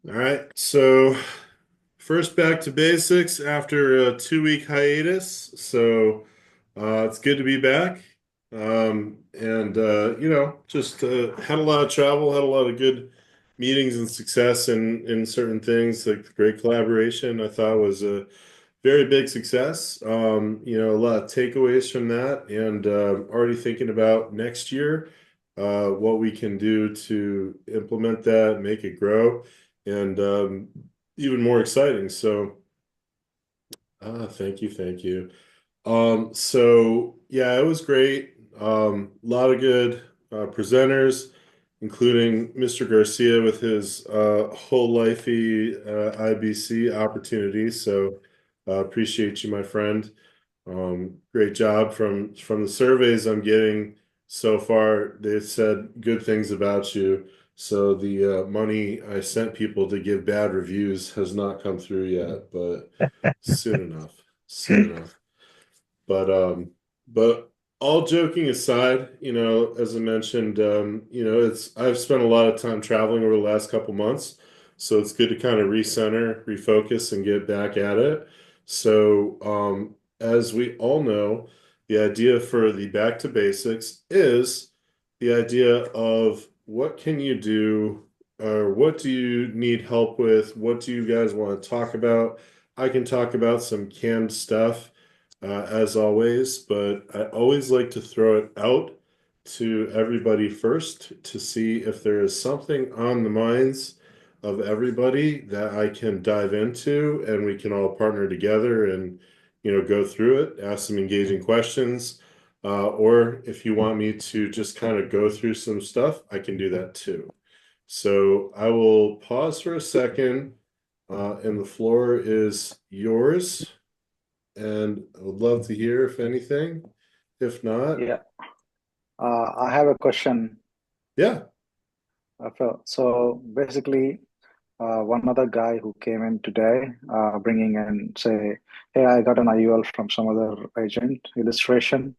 All right. So first back to basics after a 2 week hiatus. It's good to be back. Just had a lot of travel, had a lot of good meetings and success in certain things, like the great collaboration I thought was a very big success. A lot of takeaways from that, and already thinking about next year, what we can do to implement that, make it grow, and even more exciting. Thank you, thank you. Yeah, it was great. A lot of good presenters, including Mr. Garcia with his whole lifey IBC opportunity. Appreciate you, my friend. Great job from the surveys I'm getting so far. They said good things about you. So the money I sent people to give bad reviews has not come through yet, but soon enough. Soon enough. But um, but all joking aside, as I mentioned, it's I've spent a lot of time traveling over the last couple months, so it's good to kind of recenter, refocus, and get back at it. As we all know, the idea for the back to basics is the idea of what can you do, or what do you need help with? What do you guys want to talk about? I can talk about some canned stuff as always, but I always like to throw it out to everybody first to see if there is something on the minds of everybody that I can dive into and we can all partner together and, go through it, ask some engaging questions. Or if you want me to just kind of go through some stuff, I can do that too. So I will pause for a second, and the floor is yours. And I would love to hear if anything. If not, Yeah, I have a question. yeah, So basically, one other guy who came in today, bringing in say, "Hey, I got an IUL from some other agent illustration,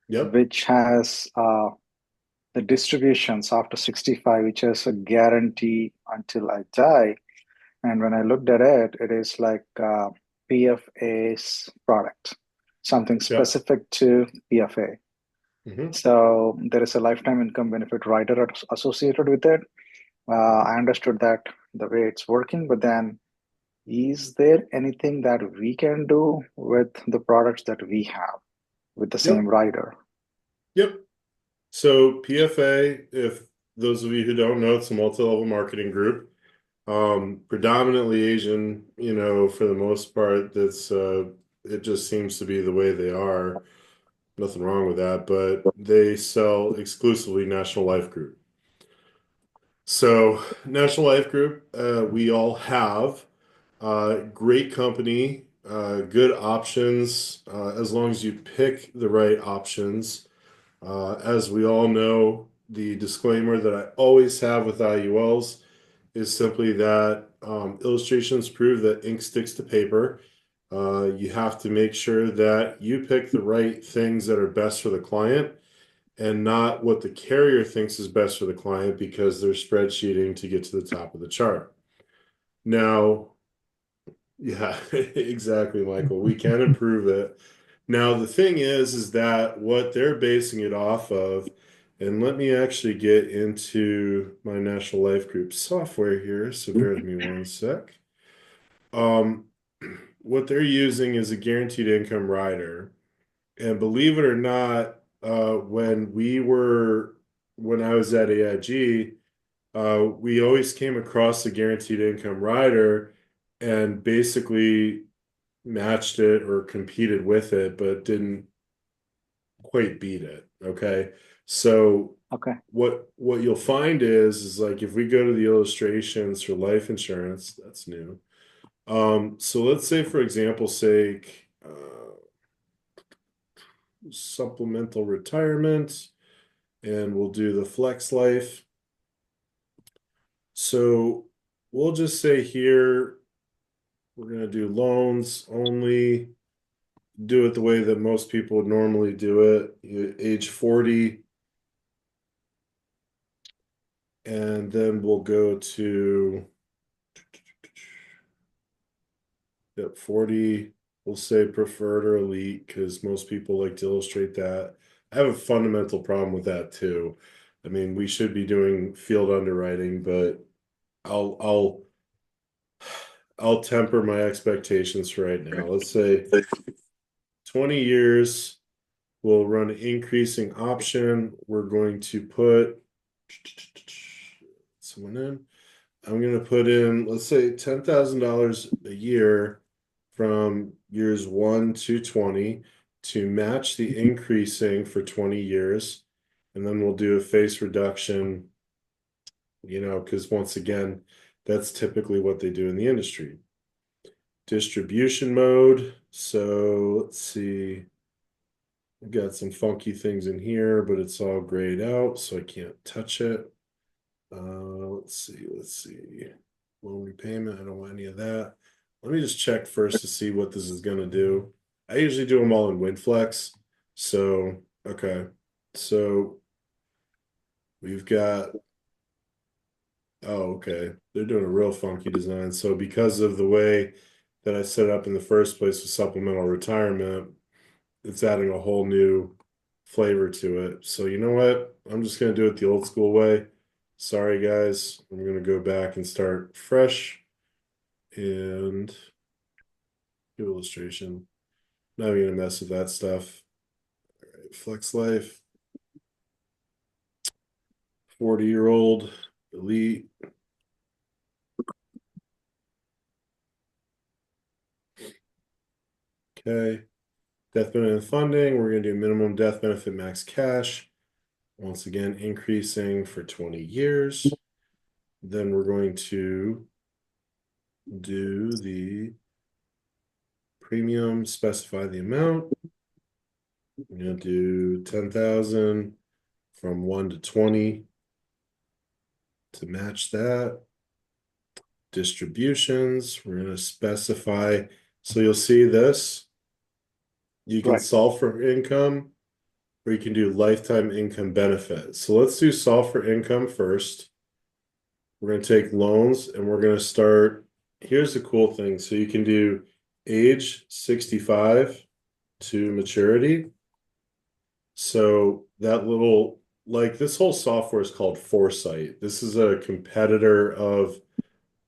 yep, which has the distributions after 65, which is a guarantee until I die." And when I looked at it, it is like PFA's product, something yep, specific to PFA. hmm So there is a lifetime income benefit rider associated with it. I understood that the way it's working, but then is there anything that we can do with the products that we have with the same yep, rider? yep. So PFA, if those of you who don't know, it's a multi-level marketing group, predominantly Asian, for the most part. It just seems to be the way they are. Nothing wrong with that, but they sell exclusively National Life Group. So, National Life Group, we all have great company, good options, as long as you pick the right options. As we all know, the disclaimer that I always have with IULs is simply that illustrations prove that ink sticks to paper. You have to make sure that you pick the right things that are best for the client and not what the carrier thinks is best for the client because they're spreadsheeting to get to the top of the chart. Now, yeah, exactly, Michael. We can improve it. Now, the thing is that what they're basing it off of, and let me actually get into my National Life Group software here, so bear with me one sec. Um, what they're using is a guaranteed income rider. And believe it or not, when I was at AIG, we always came across the guaranteed income rider and basically matched it or competed with it, but didn't quite beat it. Okay. So Okay. what you'll find is like if we go to the illustrations for life insurance, that's new. So let's say for example's sake, supplemental retirement, and we'll do the flex life. So we'll just say here we're going to do loans only, do it the way that most people would normally do it, age 40, and then we'll go to Yep, 40, we'll say preferred or elite because most people like to illustrate that. I have a fundamental problem with that too. I mean, we should be doing field underwriting, but I'll I'll I'll temper my expectations for right now. Let's say 20 years, we'll run an increasing option. We're going to put someone in. I'm going to put in, let's say, $10,000 a year from years 1 to 20 to match the increasing for 20 years. And then we'll do a face reduction, because once again, that's typically what they do in the industry. Distribution mode. So let's see. I've got some funky things in here, but it's all grayed out, so I can't touch it. Let's see. Loan repayment, I don't want any of that. Let me just check first to see what this is gonna do. I usually do them all in WinFlex. So, okay. So we've got, oh, okay. They're doing a real funky design. So because of the way that I set it up in the first place with supplemental retirement, it's adding a whole new flavor to it. So you know what? I'm just gonna do it the old school way. Sorry, guys. I'm gonna go back and start fresh and do illustration. Not even gonna mess with that stuff. All right, Flex Life, 40-year-old elite. Okay. Death benefit and funding. We're gonna do minimum death benefit max cash. Once again, increasing for 20 years. Then we're going to do the premium, specify the amount. I'm gonna do 10,000 from 1 to 20 to match that. Distributions, we're gonna specify. So you'll see this. You can Right. solve for income or you can do lifetime income benefit. So let's do solve for income first. We're gonna take loans and we're gonna start. Here's the cool thing. So you can do age 65 to maturity. So that little, like this whole software is called Foresight. This is a competitor of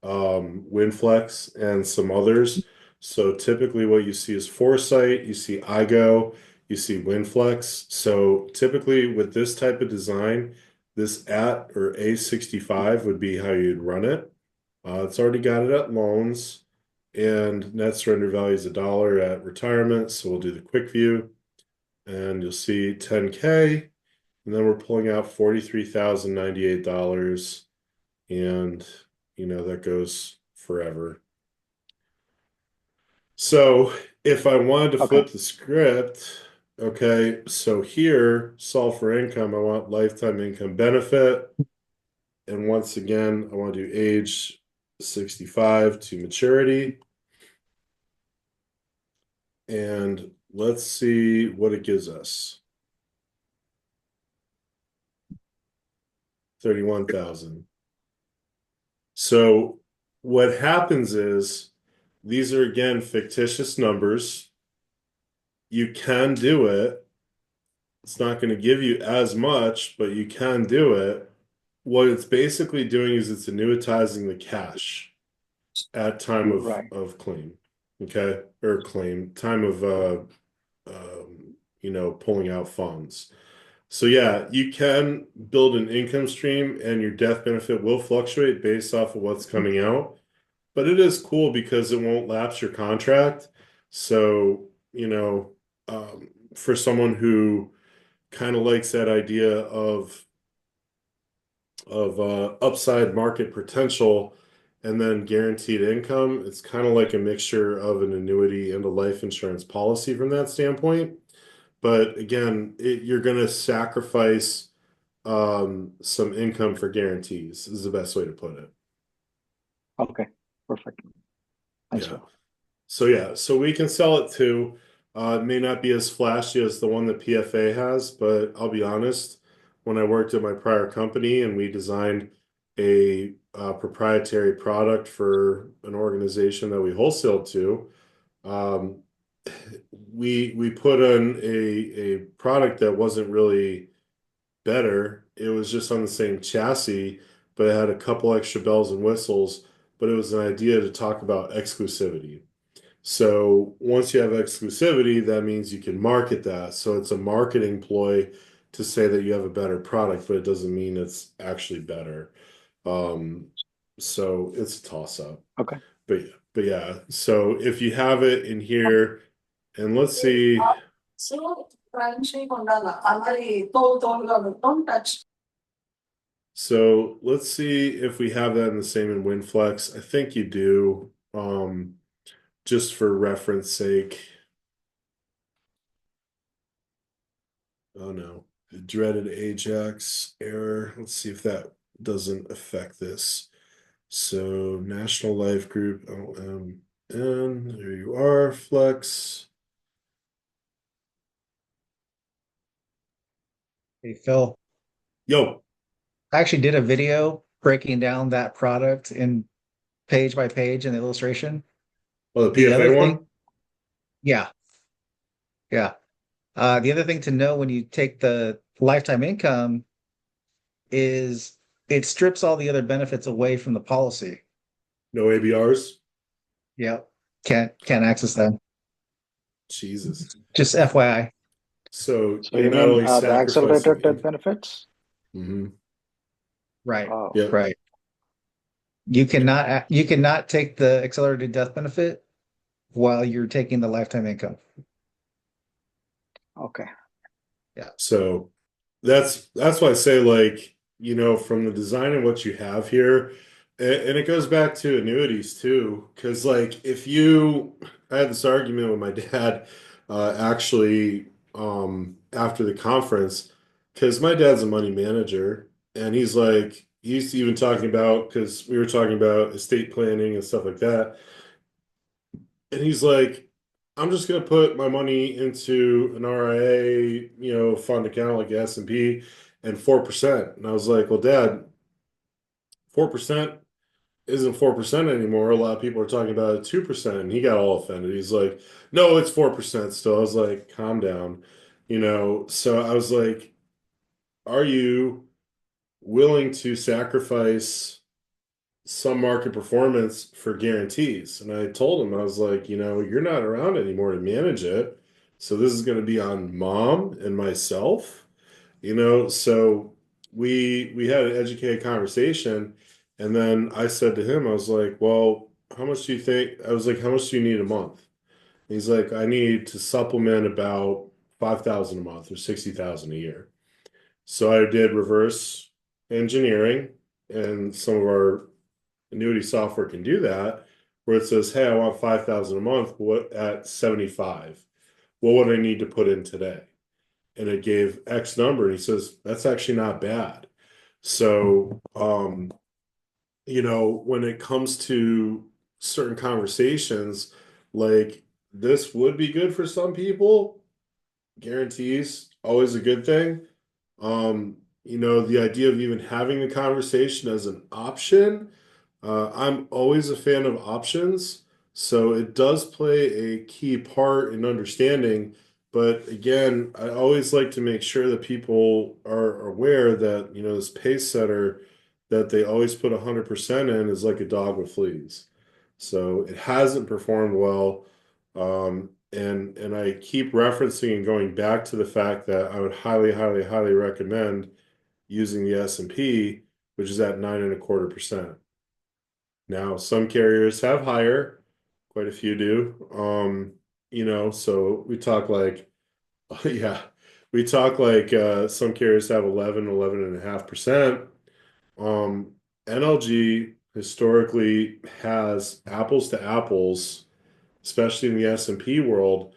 WinFlex and some others. So typically what you see is Foresight, you see iGo, you see WinFlex. So typically with this type of design, this at or A65 would be how you'd run it. It's already got it at loans and net surrender value is $1 at retirement. So we'll do the quick view and you'll see 10K, and then we're pulling out $43,098, and that goes forever. So if I wanted to Okay. flip the script, okay, so here, solve for income, I want lifetime income benefit, and once again, I want to do age 65 to maturity, and let's see what it gives us. 31,000. So what happens is these are again fictitious numbers. You can do it. It's not going to give you as much, but you can do it. What it's basically doing is it's annuitizing the cash at time Right. of claim. Okay. Or claim, time of pulling out funds. So yeah, you can build an income stream and your death benefit will fluctuate based off of what's coming out. But it is cool because it won't lapse your contract. So, for someone who kind of likes that idea of upside market potential and then guaranteed income, it's kind of like a mixture of an annuity and a life insurance policy from that standpoint. But again, you're going to sacrifice some income for guarantees, is the best way to put it. Okay. Perfect. Thanks Yeah. for So we can sell it too. It may not be as flashy as the one that PFA has, but I'll be honest, when I worked at my prior company and we designed a proprietary product for an organization that we wholesale to. Um, we put in a product that wasn't really better. It was just on the same chassis, but it had a couple extra bells and whistles. But it was an idea to talk about exclusivity. So once you have exclusivity, that means you can market that. So it's a marketing ploy to say that you have a better product, but it doesn't mean it's actually better. Um, so it's a toss up. Okay. But yeah, so if you have it in here, and let's see. So let's see if we have that in the same in WinFlex. I think you do. Just for reference sake. Oh no, the dreaded Ajax error. Let's see if that doesn't affect this. So National Life Group, OMN, there you are, Flex. Hey, Phil, Yo, I actually did a video breaking down that product in page by page in the illustration. oh, the The other PFA thing, one? yeah, yeah. The other thing to know when you take the lifetime income is it strips all the other benefits away from the policy. No ABRs? Yep. Can't access them. Jesus. Just FYI. So So you're you not mean only the sacrificing accelerated death income. benefits? Hmm. Right. Oh, Yep. Right. You cannot take the accelerated death benefit while you're taking the lifetime income. okay. Yeah. So that's why I say like, from the design and what you have here, and it goes back to annuities too, because like I had this argument with my dad actually after the conference, because my dad's a money manager, and he's even talking about because we were talking about estate planning and stuff like that. And he's like, I'm just gonna put my money into an RIA, fund account like S&P and 4%. And I was like, well, Dad, 4% isn't 4% anymore. A lot of people are talking about 2%. And he got all offended. He's like, no, it's 4% still. I was like, calm down. So I was like, are you willing to sacrifice some market performance for guarantees? And I told him, I was like, you're not around anymore to manage it. So this is going to be on mom and myself, so we had an educated conversation. And then I said to him, I was like, well, how much do you think? I was like, how much do you need a month? He's like, I need to supplement about 5,000 a month or 60,000 a year. So I did reverse engineering, and some of our annuity software can do that, where it says, hey, I want 5,000 a month. What at 75? What would I need to put in today? And it gave X number. And he says, that's actually not bad. So, when it comes to certain conversations, like this would be good for some people. Guarantees, always a good thing. The idea of even having a conversation as an option, I'm always a fan of options. So it does play a key part in understanding. But again, I always like to make sure that people are aware that, this pace setter that they always put 100% in is like a dog with fleas. So it hasn't performed well. And I keep referencing and going back to the fact that I would highly, highly, highly recommend using the S&P, which is at 9.25%. Now, some carriers have higher, quite a few do. So we talk like, yeah, we talk like some carriers have 11.5%. Um, NLG historically has apples to apples, especially in the S&P world,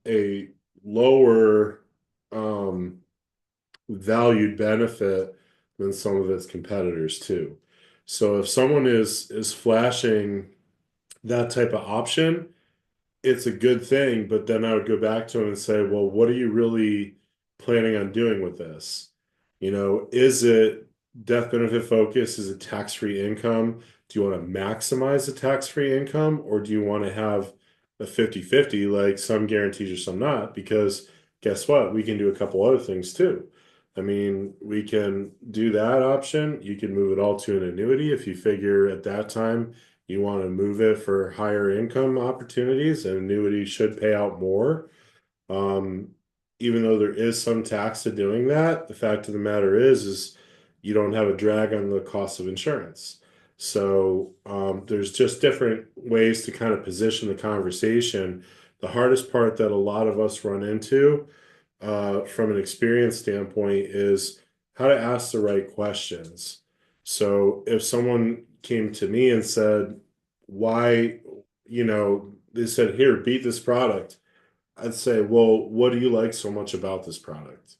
a lower um, valued benefit than some of its competitors too. So if someone is flashing that type of option, it's a good thing, but then I would go back to him and say, well, what are you really planning on doing with this? Is it death benefit focus is a tax-free income. Do you want to maximize the tax-free income, or do you want to have a 50-50, like some guarantees or some not? Because guess what? We can do a couple other things too. I mean, we can do that option. You can move it all to an annuity if you figure at that time you want to move it for higher income opportunities. An annuity should pay out more. Um, Even though there is some tax to doing that, the fact of the matter is you don't have a drag on the cost of insurance. So there's just different ways to kind of position the conversation. The hardest part that a lot of us run into from an experience standpoint is how to ask the right questions. So if someone came to me and said, why, they said, here, beat this product. I'd say, well, what do you like so much about this product?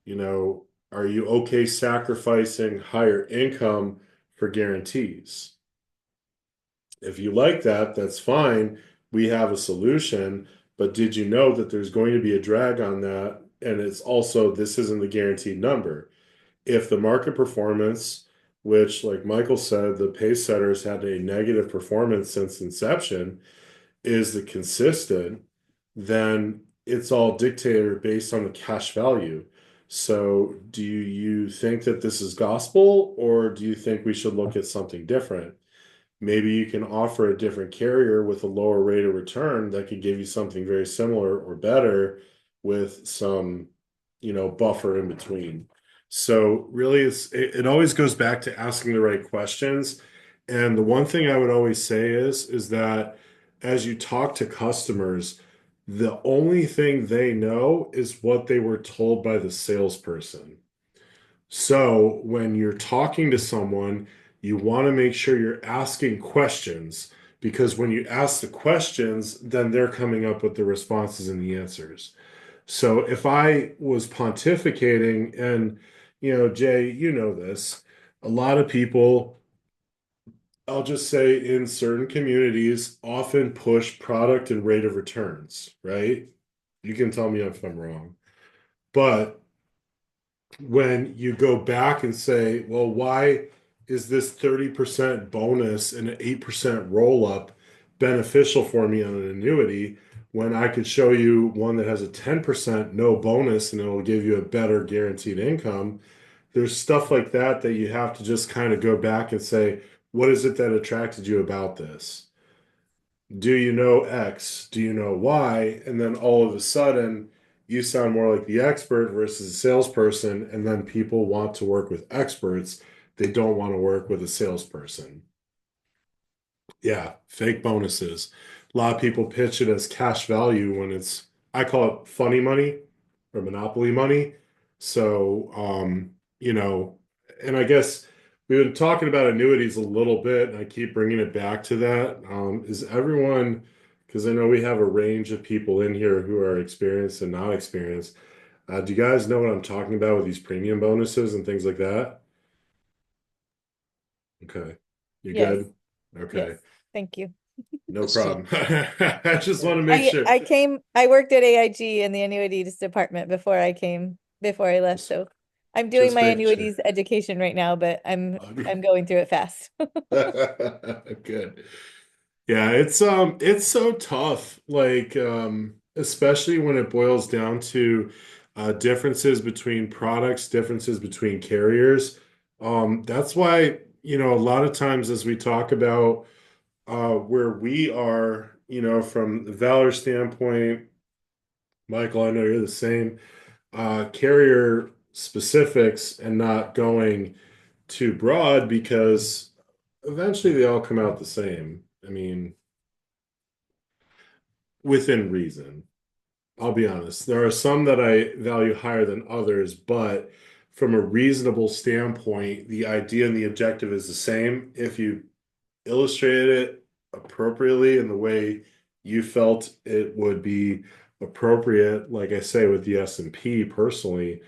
Are you okay sacrificing higher income for guarantees? If you like that, that's fine. We have a solution, but did you know that there's going to be a drag on that? And it's also, this isn't the guaranteed number. If the market performance, which, like Michael said, the pace setters had a negative performance since inception, is the consistent, then it's all dictated based on the cash value. So, do you think that this is gospel, or do you think we should look at something different? Maybe you can offer a different carrier with a lower rate of return that could give you something very similar or better with some, buffer in between. So really it always goes back to asking the right questions. And the one thing I would always say is that as you talk to customers, the only thing they know is what they were told by the salesperson. So when you're talking to someone, you want to make sure you're asking questions, because when you ask the questions, then they're coming up with the responses and the answers. So if I was pontificating, and Jay, you know this, a lot of people, I'll just say in certain communities, often push product and rate of returns, right? You can tell me if I'm wrong. But when you go back and say, well, why is this 30% bonus and an 8% roll up beneficial for me on an annuity when I could show you one that has a 10% no bonus and it'll give you a better guaranteed income? There's stuff like that that you have to just kind of go back and say, what is it that attracted you about this? Do you know X? Do you know Y? And then all of a sudden, you sound more like the expert versus a salesperson, and then people want to work with experts. They don't want to work with a salesperson. Yeah, fake bonuses. A lot of people pitch it as cash value when I call it funny money or monopoly money. So, and I guess we've been talking about annuities a little bit, and I keep bringing it back to that. Is everyone, because I know we have a range of people in here who are experienced and not experienced. Do you guys know what I'm talking about with these premium bonuses and things like that? Okay. You Yes. good? Okay. Yes. Thank you. No So problem. I just want to make sure. I worked at AIG in the annuities department before I left. So I'm doing Just my making sure. annuities education right now, but I'm going through it fast. Good. Yeah, it's so tough. Like especially when it boils down to differences between products, differences between carriers. That's why, a lot of times as we talk about where we are, from the Valor standpoint, Michael, I know you're the same, carrier specifics and not going too broad, because eventually they all come out the same. I mean, within reason. I'll be honest. There are some that I value higher than others, but from a reasonable standpoint, the idea and the objective is the same. If you illustrated it appropriately in the way you felt it would be appropriate, like I say with the S&P personally,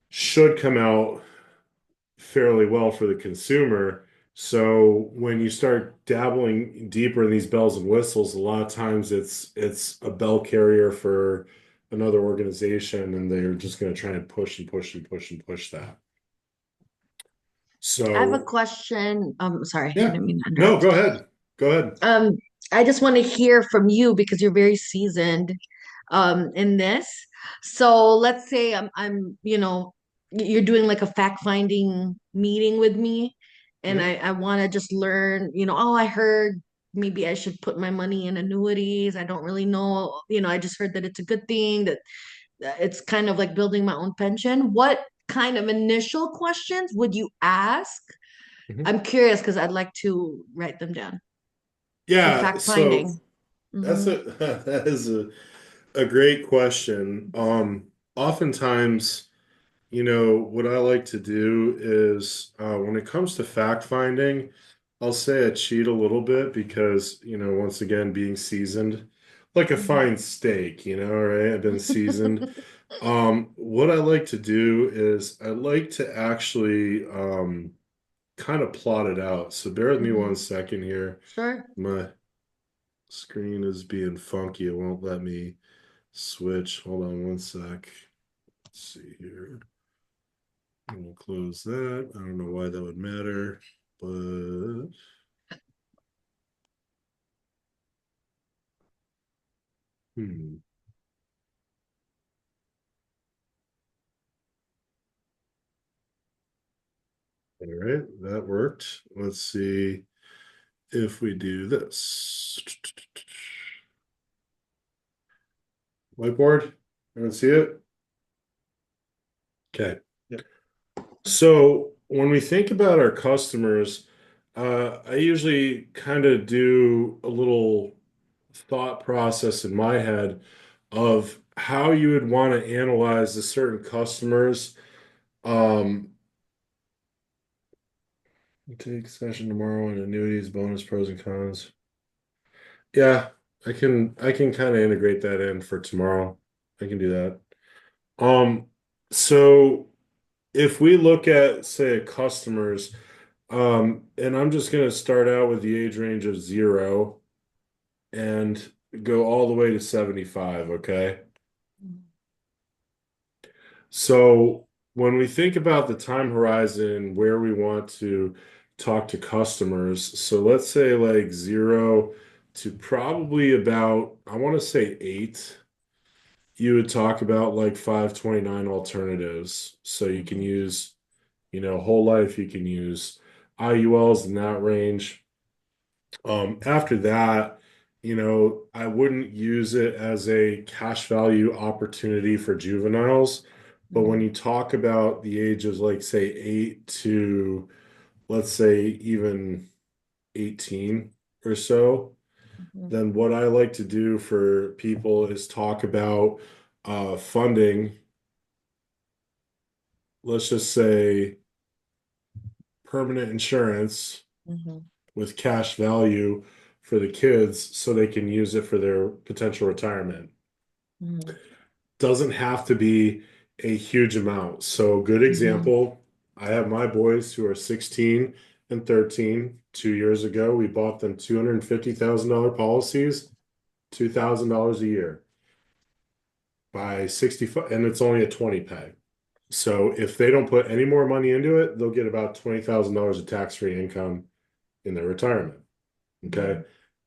should come out fairly well for the consumer. So when you start dabbling deeper in these bells and whistles, a lot of times it's a bell carrier for another organization, and they're just going to try and push and push and push and push that. I have a So question. Sorry, I yeah, didn't mean to no, interrupt. go ahead. Go ahead. Um, I just want to hear from you because you're very seasoned in this. So let's say you're doing like a fact-finding meeting with me, and Mhm. I want to just learn, oh, I heard maybe I should put my money in annuities. I don't really know, I just heard that it's a good thing, that it's kind of like building my own pension. What kind of initial questions would you ask? Mhm. I'm curious because I'd like to write them down for Yeah, fact so finding. that's Hmm. a that is a great question. Oftentimes, what I like to do is when it comes to fact finding, I'll say I cheat a little bit because, once again, being seasoned, like a Hmm. fine steak, right? I've been seasoned. What I like to do is I like to actually kind of plot it out. So bear with me Hmm. 1 second here. Sure. My screen is being funky. It won't let me switch. Hold on 1 sec. Let's see here. We'll close that. I don't know why that would matter, but hmm. All right, that worked. Let's see if we do this. Whiteboard, everyone see it? Okay. Yep. So when we think about our customers, I usually kind of do a little thought process in my head of how you would want to analyze the certain customers. Um, Take session tomorrow on annuities, bonus pros and cons. Yeah, I can kind of integrate that in for tomorrow. I can do that. So if we look at, say, customers, and I'm just gonna start out with the age range of 0 and go all the way to 75, okay? So when we think about the time horizon where we want to talk to customers, so let's say like 0 to probably about, I want to say 8, you would talk about like 529 alternatives. So you can Hmm. use, whole life, you can use IULs in that range. After that, I wouldn't use it as a cash value opportunity for juveniles. But when Hmm. you talk about the ages, like say 8 to, let's say, even 18 or so, Hmm. then what I like to do for people is talk about funding, let's just say permanent insurance Hmm. with cash value for the kids so they can use it for their potential retirement. Hmm. Doesn't have to be a huge amount. So, good Hmm. example, I have my boys who are 16 and 13. 2 years ago, we bought them $250,000 policies, $2,000 a year by 65, and it's only a 20 pay. So, if they don't put any more money into it, they'll get about $20,000 of tax-free income in their retirement. Okay. Hmm.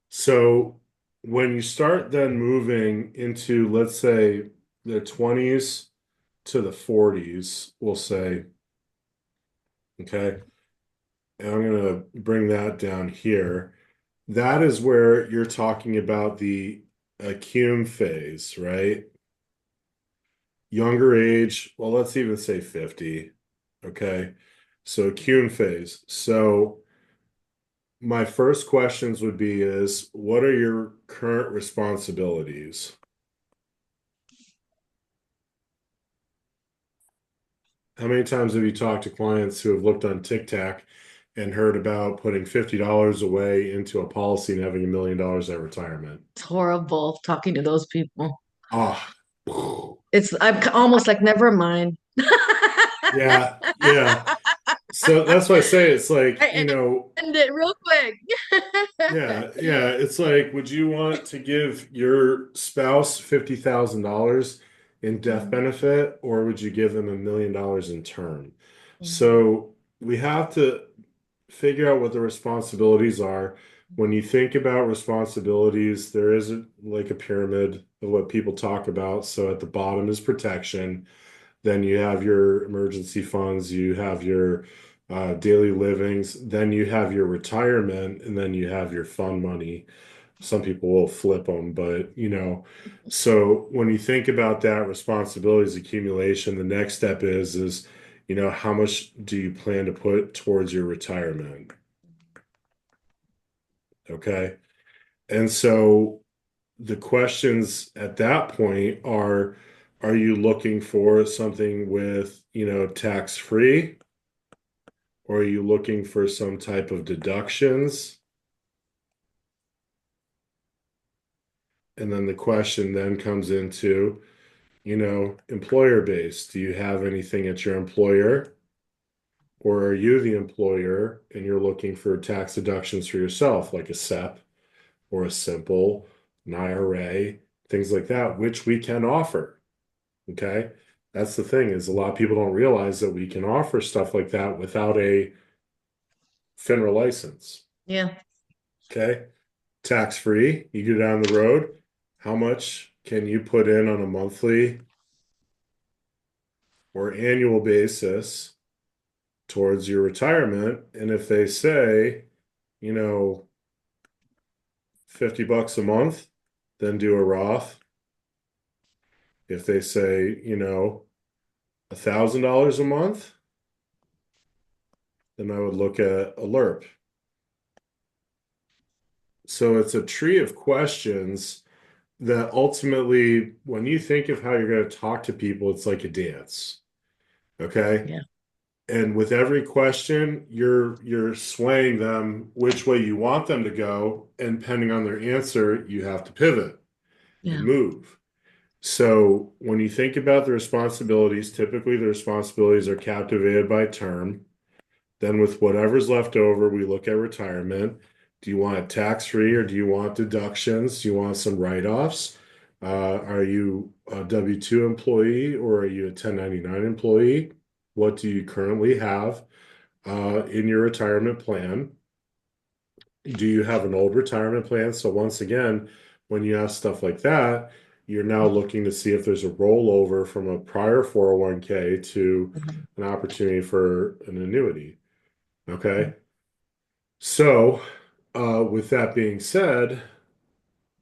So when you start then moving into, let's say, the 20s to the 40s, we'll say, okay, and I'm going to bring that down here. That is where you're talking about the accum phase, right? Younger age, well, let's even say 50. Okay. So accum phase. So my first questions would be is what are your current responsibilities? How many times have you talked to clients who have looked on TikTok and heard about putting $50 away into a policy and having $1 million at retirement? It's horrible talking to those people. Ah, I'm almost like, never mind. yeah, yeah. So that's why I say it's like, I end it real quick. yeah. It's like, would you want to give your spouse $50,000 in death Mhm. benefit, or would you give them $1 million in term? Mhm. So we have to figure out what the responsibilities are. When you think about responsibilities, there is like a pyramid of what people talk about. So at the bottom is protection. Then you have your emergency funds, you have your daily livings, then you have your retirement, and then you have your fund money. Some people will flip them, but so when you think about that responsibilities accumulation, the next step is how much do you plan to put towards your retirement? Okay. And so the questions at that point are you looking for something with, tax free? Or are you looking for some type of deductions? And then the question then comes into, employer based. Do you have anything at your employer? Or are you the employer and you're looking for tax deductions for yourself, like a SEP or a simple, an IRA, things like that, which we can offer. Okay. That's the thing is a lot of people don't realize that we can offer stuff like that without a FINRA license. Yeah. Okay. Tax free. You go down the road. How much can you put in on a monthly or annual basis towards your retirement? And if they say, you know, $50 a month, then do a Roth. If they say, $1,000 a month, then I would look at a LERP. So it's a tree of questions that ultimately, when you think of how you're going to talk to people, it's like a dance. Okay. Yeah. And with every question, you're swaying them which way you want them to go, and depending on their answer, you have to pivot and Yeah. move. So when you think about the responsibilities, typically the responsibilities are captivated by term. Then with whatever's left over, we look at retirement. Do you want it tax-free or do you want deductions? Do you want some write-offs? Are you a W-2 employee or are you a 1099 employee? What do you currently have in your retirement plan? Do you have an old retirement plan? So once again, when you ask stuff like that, you're now looking to see if there's a rollover from a prior 401k to Mhm. an opportunity for an annuity. Okay. So, with that being said,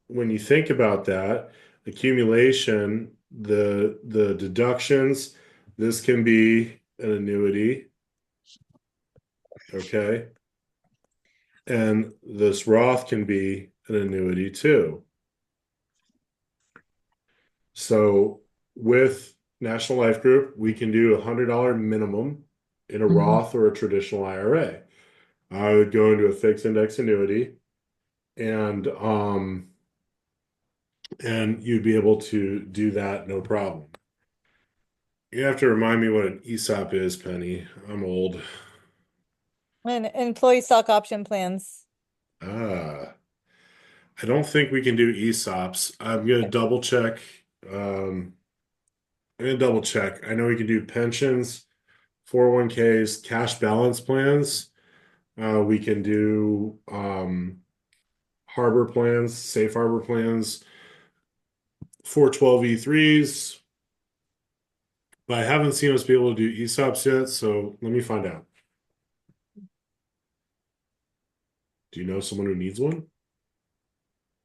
when you think about that, accumulation, the deductions, this can be an annuity, okay? And this Roth can be an annuity too. So with National Life Group, we can do $100 minimum in a Mhm. Roth or a traditional IRA. I would go into a fixed index annuity and you'd be able to do that no problem. You have to remind me what an ESOP is, Penny. I'm old. And employee stock option plans. Ah, I don't think we can do ESOPs. I'm gonna double check. Um, I'm gonna double check. I know we can do pensions, 401ks, cash balance plans. We can do harbor plans, safe harbor plans, 412(e)(3s, but I haven't seen us be able to do ESOPs yet, so let me find out. Do you know someone who needs one?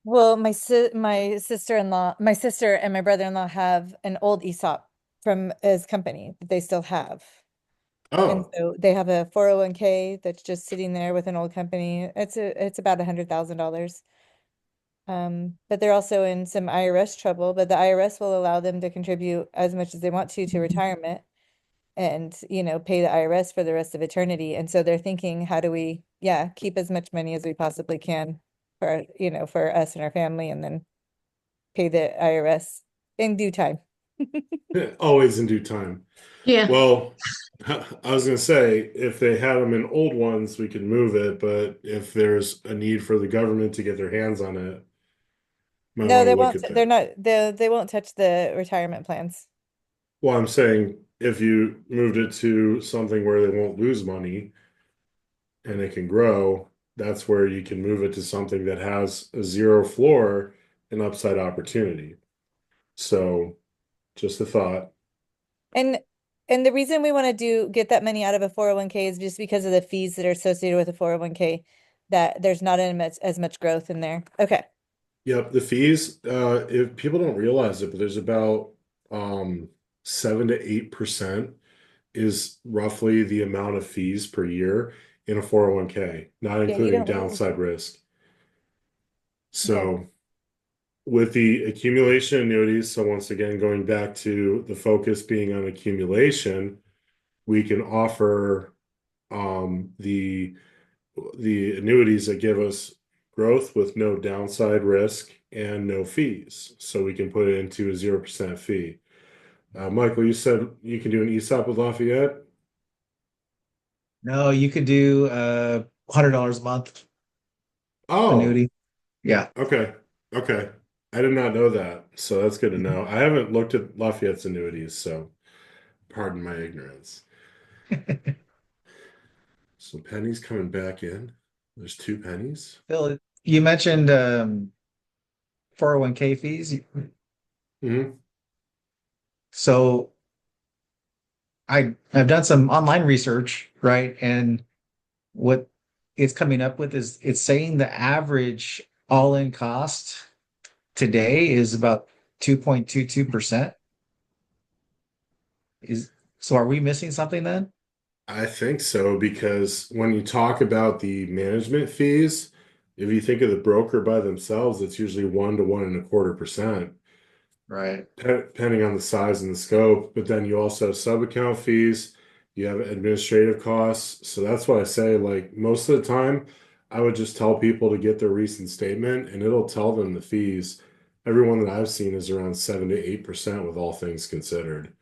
Well, my sister-in-law, my sister and my brother-in-law have an old ESOP from his company that they still have. And Oh, so they have a 401k that's just sitting there with an old company. It's about $100,000. But they're also in some IRS trouble, but the IRS will allow them to contribute as much as they want to retirement and, pay the IRS for the rest of eternity. And so they're thinking, how do we, yeah, keep as much money as we possibly can for, for us and our family and then pay the IRS in due time. always in due time. Yeah. Well, I was gonna say if they had them in old ones, we could move it, but if there's a need for the government to get their hands on it, might No, want to they look won't, at they're that. not, they won't touch the retirement plans. Well, I'm saying if you moved it to something where they won't lose money and it can grow, that's where you can move it to something that has a zero floor and upside opportunity. So just a thought. And the reason we want to get that money out of a 401k is just because of the fees that are associated with a 401k, that there's not as much growth in there. Okay. Yep, the fees, if people don't realize it, but there's about 7 to 8% is roughly the amount of fees per year in a 401k, not Yeah, you including don't lose. downside risk. Okay. So with the accumulation annuities, so once again, going back to the focus being on accumulation, we can offer the annuities that give us growth with no downside risk and no fees. So we can put it into a 0% fee. Michael, you said you can do an ESOP with Lafayette? No, you could do $100 a month Oh, annuity. Yeah. okay. Okay. I did not know that. So that's good to know. I haven't looked at Lafayette's annuities, so pardon my ignorance. So Penny's coming back in. There's two pennies. Phil, you mentioned 401k fees. Hmm. So I've done some online research, right? And what it's coming up with is it's saying the average all-in cost today is about 2.22%. Is so are we missing something then? I think so because when you talk about the management fees, if you think of the broker by themselves, it's usually 1 to 1.25%, Right. depending on the size and the scope. But then you also have sub-account fees, you have administrative costs. So that's why I say, like, most of the time, I would just tell people to get their recent statement and it'll tell them the fees. Everyone that I've seen is around 7 to 8% with all things considered.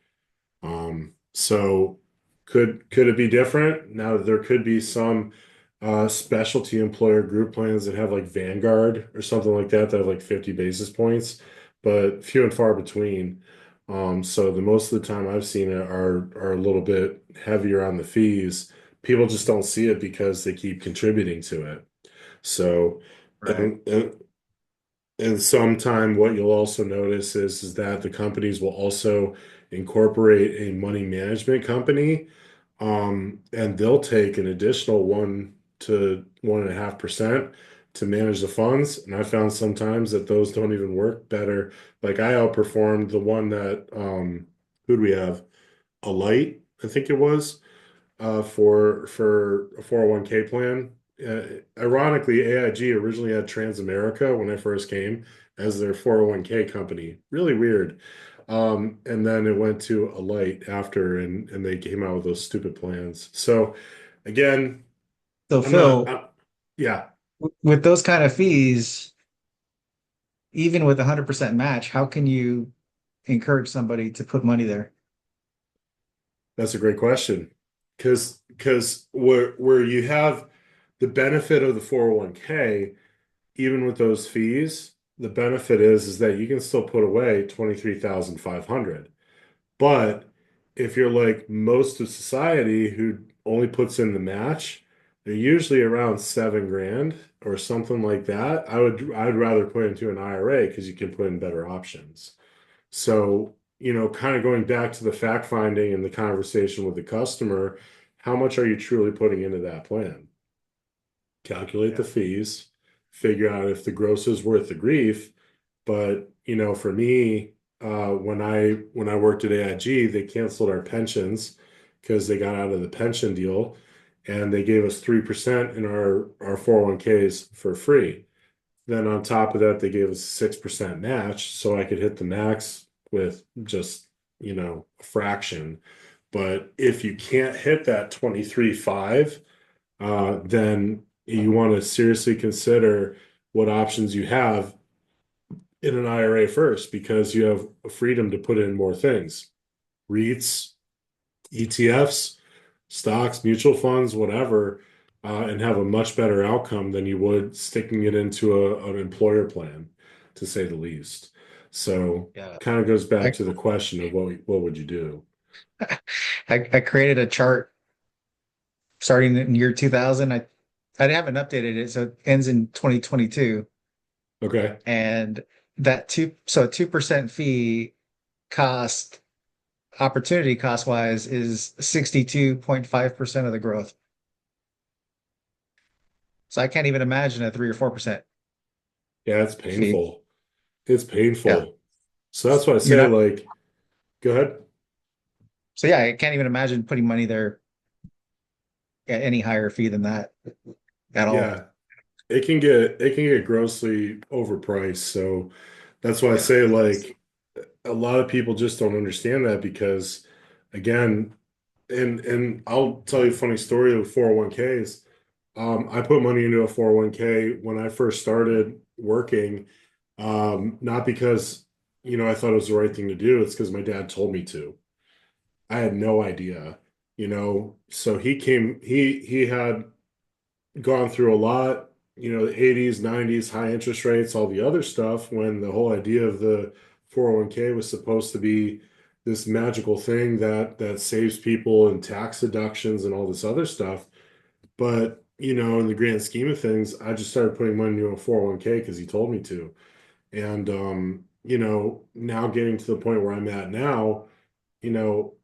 So could it be different? Now there could be some specialty employer group plans that have like Vanguard or something like that that have like 50 basis points, but few and far between. So the most of the time I've seen it are a little bit heavier on the fees. People just don't see it because they keep contributing to it. So Right. and sometime what you'll also notice is that the companies will also incorporate a money management company, and they'll take an additional 1 to 1.5% to manage the funds. And I found sometimes that those don't even work better. Like I outperformed the one that who'd we have? A light, I think it was for a 401k plan. Ironically, AIG originally had Transamerica when I first came as their 401k company. Really weird. And then it went to Alight after, and they came out with those stupid plans. So again, So I'm not. Phil, Yeah, with those kind of fees, even with 100% match, how can you encourage somebody to put money there? that's a great question. Because where you have the benefit of the 401k, even with those fees, the benefit is that you can still put away 23,500. But if you're like most of society who only puts in the match, they're usually around 7 grand or something like that. I'd rather put into an IRA because you can put in better options. So, kind of going back to the fact finding and the conversation with the customer, how much are you truly putting into that plan? Calculate the Yeah. fees, figure out if the gross is worth the grief. But for me, when I worked at AIG, they canceled our pensions because they got out of the pension deal, and they gave us 3% in our 401ks for free. Then on top of that, they gave us a 6% match, so I could hit the max with just a fraction. But if you can't hit that 23.5, then you want to seriously consider what options you have in an IRA first because you have freedom to put in more things. REITs, ETFs, stocks, mutual funds, whatever, and have a much better outcome than you would sticking it into an employer plan, to say the least. So Yeah. kind of goes back I, to the question of what would you do? I created a chart starting in year 2000. I haven't updated it, so it ends in 2022. Okay. And that 2% fee cost opportunity cost wise is 62.5% of the growth. So I can't even imagine a 3 or 4% Yeah, it's fee. painful. It's Yeah. painful. So that's why I You're say, not, like, go ahead. so yeah, I can't even imagine putting money there at any higher fee than that at all. Yeah, it can get grossly overpriced. So that's why I Yeah. say, like, a lot of people just don't understand that because, again, and I'll tell you a funny story of 401ks. I put money into a 401k when I first started working, not because, I thought it was the right thing to do. It's because my dad told me to. I had no idea, So he had gone through a lot, the 80s, 90s, high interest rates, all the other stuff, when the whole idea of the 401k was supposed to be this magical thing that saves people and tax deductions and all this other stuff. But, in the grand scheme of things, I just started putting money into a 401k because he told me to. And now getting to the point where I'm at now, you know,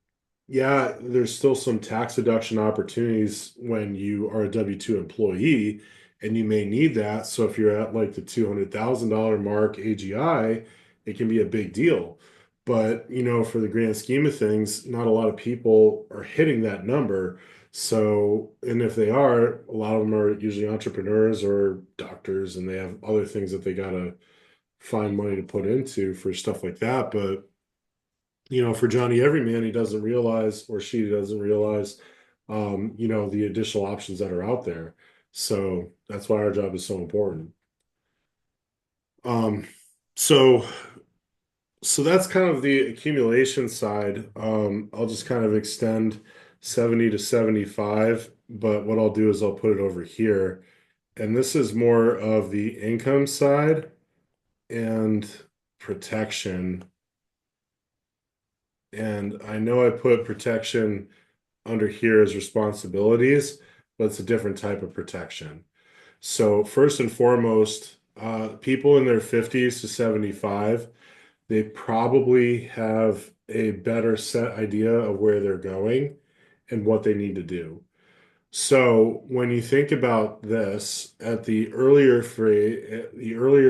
yeah, there's still some tax deduction opportunities when you are a W-2 employee, and you may need that. So if you're at like the $200,000 mark AGI, it can be a big deal. But, for the grand scheme of things, not a lot of people are hitting that number. So, and if they are, a lot of them are usually entrepreneurs or doctors, and they have other things that they gotta find money to put into for stuff like that. But for Johnny Everyman, he doesn't realize, or she doesn't realize, the additional options that are out there. So that's why our job is so important. Um, so so that's kind of the accumulation side. I'll just kind of extend 70 to 75, but what I'll do is I'll put it over here. And this is more of the income side and protection. And I know I put protection under here as responsibilities, but it's a different type of protection. So first and foremost, people in their 50s to 75, they probably have a better set idea of where they're going and what they need to do. So when you think about this at the earlier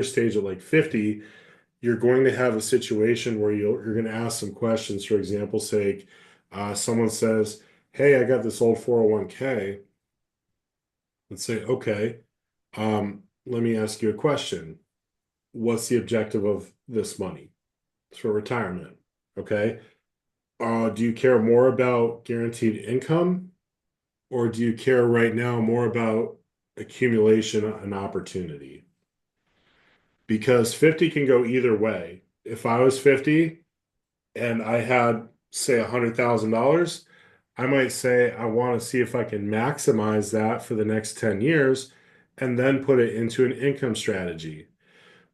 stage of like 50, you're going to have a situation where you're going to ask some questions. For example's sake, someone says, "Hey, I got this old 401k." Let's say, "Okay, let me ask you a question. What's the objective of this money? It's for retirement. Okay. Do you care more about guaranteed income, or do you care right now more about accumulation and opportunity?" Because 50 can go either way. If I was 50 and I had, say, $100,000, I might say I want to see if I can maximize that for the next 10 years and then put it into an income strategy.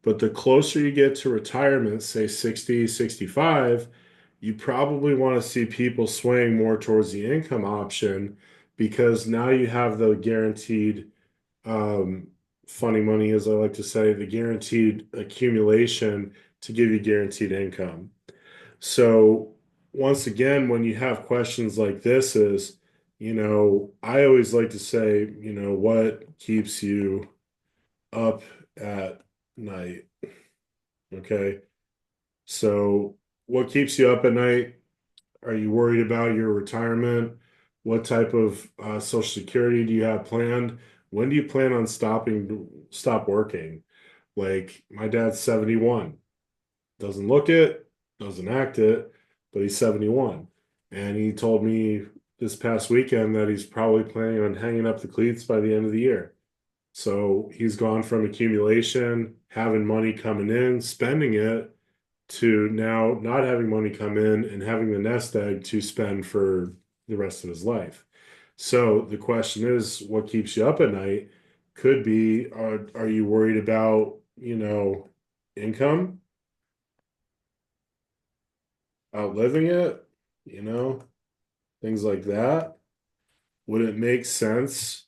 But the closer you get to retirement, say 60, 65, you probably want to see people swaying more towards the income option because now you have the guaranteed, um, funny money, as I like to say, the guaranteed accumulation to give you guaranteed income. So once again, when you have questions like this is, I always like to say, what keeps you up at night? Okay. So what keeps you up at night? Are you worried about your retirement? What type of Social Security do you have planned? When do you plan on stop working? Like my dad's 71. Doesn't look it, doesn't act it, but he's 71. And he told me this past weekend that he's probably planning on hanging up the cleats by the end of the year. So he's gone from accumulation, having money coming in, spending it, to now not having money come in and having the nest egg to spend for the rest of his life. So the question is, what keeps you up at night? Could be, are you worried about, income, outliving it? you know, things like that. Would it make sense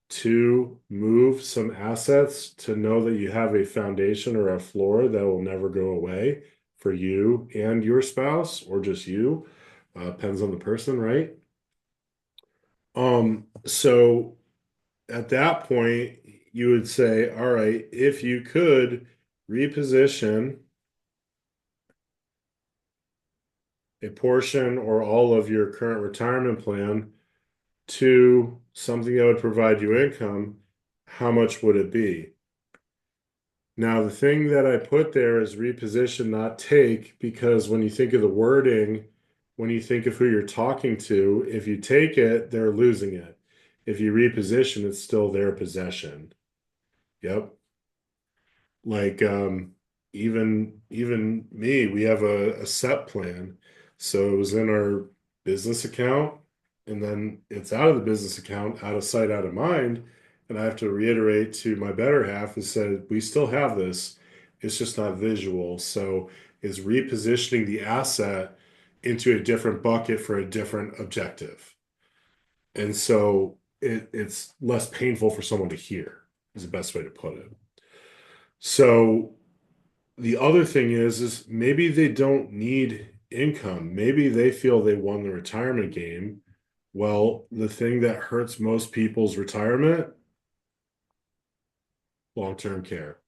to move some assets to know that you have a foundation or a floor that will never go away for you and your spouse, or just you? Depends on the person, right? So at that point, you would say, all right, if you could reposition a portion or all of your current retirement plan to something that would provide you income, how much would it be? Now, the thing that I put there is reposition, not take, because when you think of the wording, when you think of who you're talking to, if you take it, they're losing it. If you reposition, it's still their possession. Yep. Like even me, we have a set plan. So it was in our business account, and then it's out of the business account, out of sight, out of mind. And I have to reiterate to my better half and said, we still have this. It's just not visual. So it's repositioning the asset into a different bucket for a different objective. And so it's less painful for someone to hear, is the best way to put it. So the other thing is maybe they don't need income. Maybe they feel they won the retirement game. Well, the thing that hurts most people's retirement, long-term care.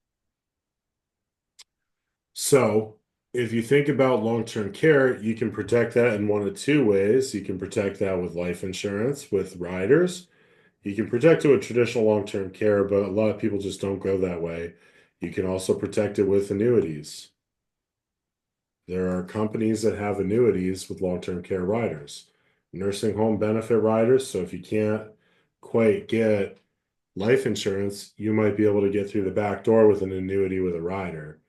So if you think about long-term care, you can protect that in one of two ways. You can protect that with life insurance, with riders. You can protect it with traditional long-term care, but a lot of people just don't go that way. You can also protect it with annuities. There are companies that have annuities with long-term care riders, nursing home benefit riders. So if you can't quite get life insurance, you might be able to get through the back door with an annuity with a rider.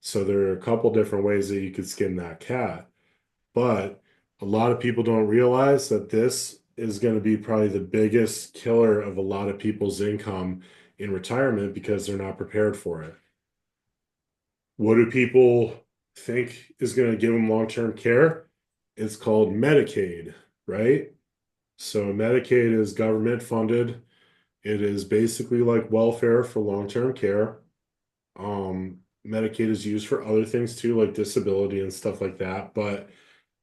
So there are a couple different ways that you could skin that cat. But a lot of people don't realize that this is going to be probably the biggest killer of a lot of people's income in retirement because they're not prepared for it. What do people think is going to give them long-term care? It's called Medicaid, right? So Medicaid is government funded. It is basically like welfare for long-term care. Medicaid is used for other things too, like disability and stuff like that. But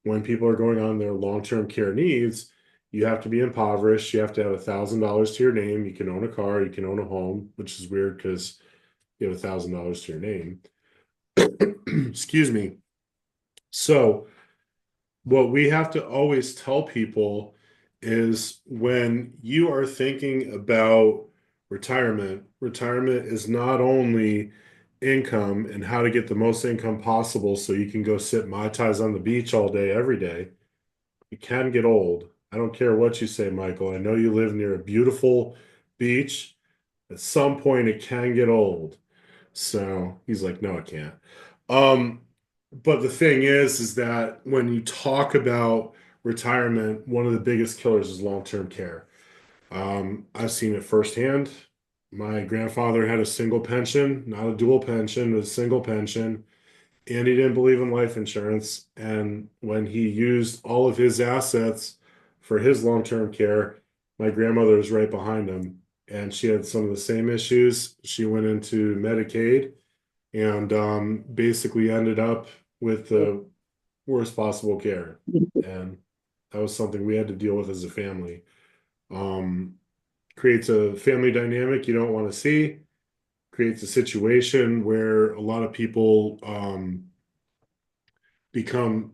when people are going on their long-term care needs, you have to be impoverished. You have to have $1,000 to your name. You can own a car, you can own a home, which is weird because you have $1,000 to your name. Excuse me. So, what we have to always tell people is when you are thinking about retirement, retirement is not only income and how to get the most income possible so you can go sit Mai Tais on the beach all day, every day. It can get old. I don't care what you say, Michael. I know you live near a beautiful beach. At some point, it can get old. So he's like, no, it can't. Um, but the thing is that when you talk about retirement, one of the biggest killers is long-term care. I've seen it firsthand. My grandfather had a single pension, not a dual pension, a single pension, and he didn't believe in life insurance. And when he used all of his assets for his long-term care, my grandmother was right behind him, and she had some of the same issues. She went into Medicaid and basically ended up with the worst possible care. And that was something we had to deal with as a family. Um, Creates a family dynamic you don't want to see, creates a situation where a lot of people become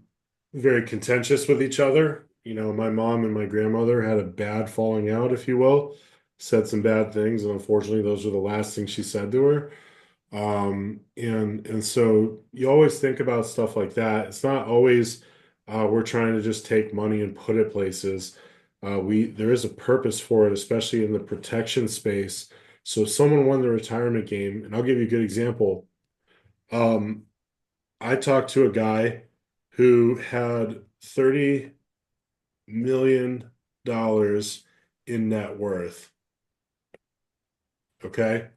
very contentious with each other. You know, my mom and my grandmother had a bad falling out, if you will, said some bad things, and unfortunately, those were the last things she said to her. And so you always think about stuff like that. It's not always we're trying to just take money and put it places. We there is a purpose for it, especially in the protection space. So if someone won the retirement game, and I'll give you a good example. Um, I talked to a guy who had $30 million in net worth. Okay.